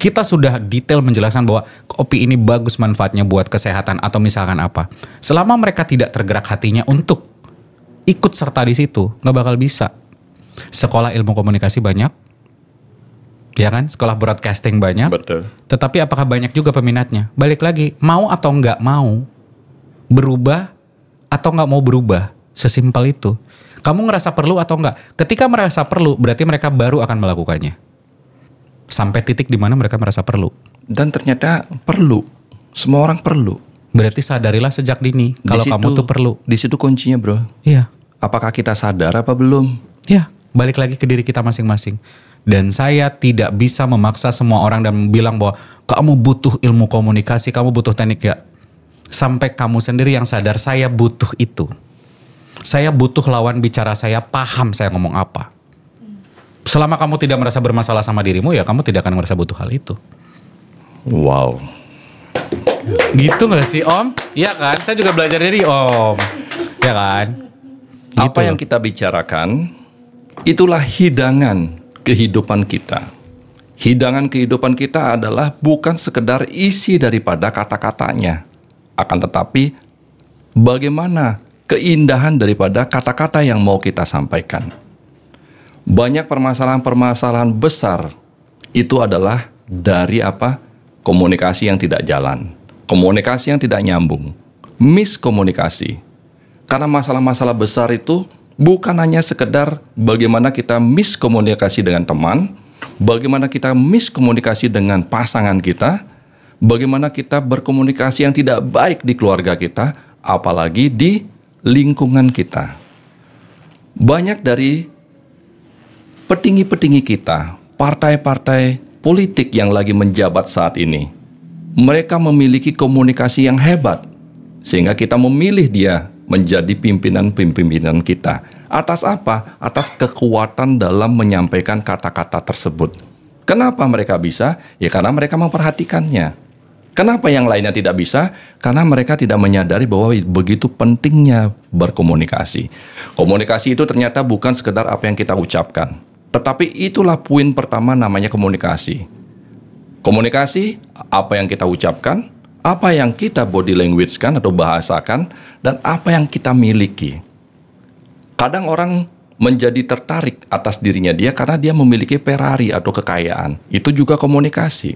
Kita sudah detail menjelaskan bahwa kopi ini bagus manfaatnya buat kesehatan atau misalkan apa. Selama mereka tidak tergerak hatinya untuk ikut serta di situ, nggak bakal bisa. Sekolah ilmu komunikasi banyak, ya kan? Sekolah broadcasting banyak. Betul. Tetapi apakah banyak juga peminatnya? Balik lagi, mau atau nggak mau, berubah atau nggak mau berubah, sesimpel itu. Kamu ngerasa perlu atau nggak? Ketika merasa perlu, berarti mereka baru akan melakukannya. Sampai titik di mana mereka merasa perlu. Dan ternyata perlu, semua orang perlu. Berarti sadarilah sejak dini kalau kamu tuh perlu. Di situ kuncinya, bro. Iya. Apakah kita sadar apa belum? Ya, balik lagi ke diri kita masing-masing. Dan saya tidak bisa memaksa semua orang dan bilang bahwa kamu butuh ilmu komunikasi, kamu butuh teknik, ya. Sampai kamu sendiri yang sadar saya butuh itu. Saya butuh lawan bicara saya paham saya ngomong apa. Selama kamu tidak merasa bermasalah sama dirimu, ya kamu tidak akan merasa butuh hal itu. Wow. Gitu gak sih, Om? Iya kan? Saya juga belajar dari Om. Ya kan? Gitu. Apa yang kita bicarakan, itulah hidangan kehidupan kita. Hidangan kehidupan kita adalah bukan sekedar isi daripada kata-katanya. Akan tetapi, bagaimana keindahan daripada kata-kata yang mau kita sampaikan. Banyak permasalahan-permasalahan besar, itu adalah dari apa? Komunikasi yang tidak jalan. Komunikasi yang tidak nyambung, miskomunikasi. Karena masalah-masalah besar itu bukan hanya sekedar bagaimana kita miskomunikasi dengan teman, bagaimana kita miskomunikasi dengan pasangan kita, bagaimana kita berkomunikasi yang tidak baik di keluarga kita, apalagi di lingkungan kita. Banyak dari petinggi-petinggi kita, partai-partai politik yang lagi menjabat saat ini, mereka memiliki komunikasi yang hebat, sehingga kita memilih dia menjadi pimpinan-pimpinan kita. Atas apa? Atas kekuatan dalam menyampaikan kata-kata tersebut. Kenapa mereka bisa? Ya karena mereka memperhatikannya. Kenapa yang lainnya tidak bisa? Karena mereka tidak menyadari bahwa begitu pentingnya berkomunikasi. Komunikasi itu ternyata bukan sekedar apa yang kita ucapkan, tetapi itulah poin pertama, namanya komunikasi. Komunikasi, apa yang kita ucapkan, apa yang kita body language-kan atau bahasakan, dan apa yang kita miliki. Kadang orang menjadi tertarik atas dirinya dia karena dia memiliki Ferrari atau kekayaan. Itu juga komunikasi.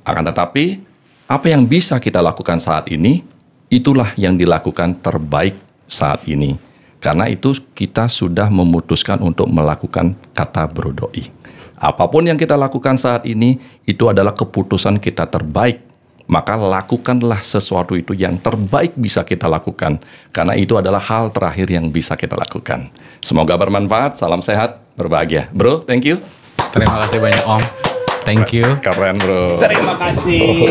Akan tetapi, apa yang bisa kita lakukan saat ini, itulah yang dilakukan terbaik saat ini. Karena itu kita sudah memutuskan untuk melakukan kata Bro Doi. Apapun yang kita lakukan saat ini, itu adalah keputusan kita terbaik. Maka lakukanlah sesuatu itu yang terbaik bisa kita lakukan. Karena itu adalah hal terakhir yang bisa kita lakukan. Semoga bermanfaat, salam sehat, berbahagia. Bro, thank you. Terima kasih banyak Om. Thank you. Keren bro. Terima kasih.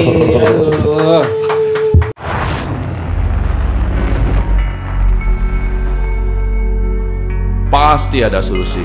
Pasti ada solusi.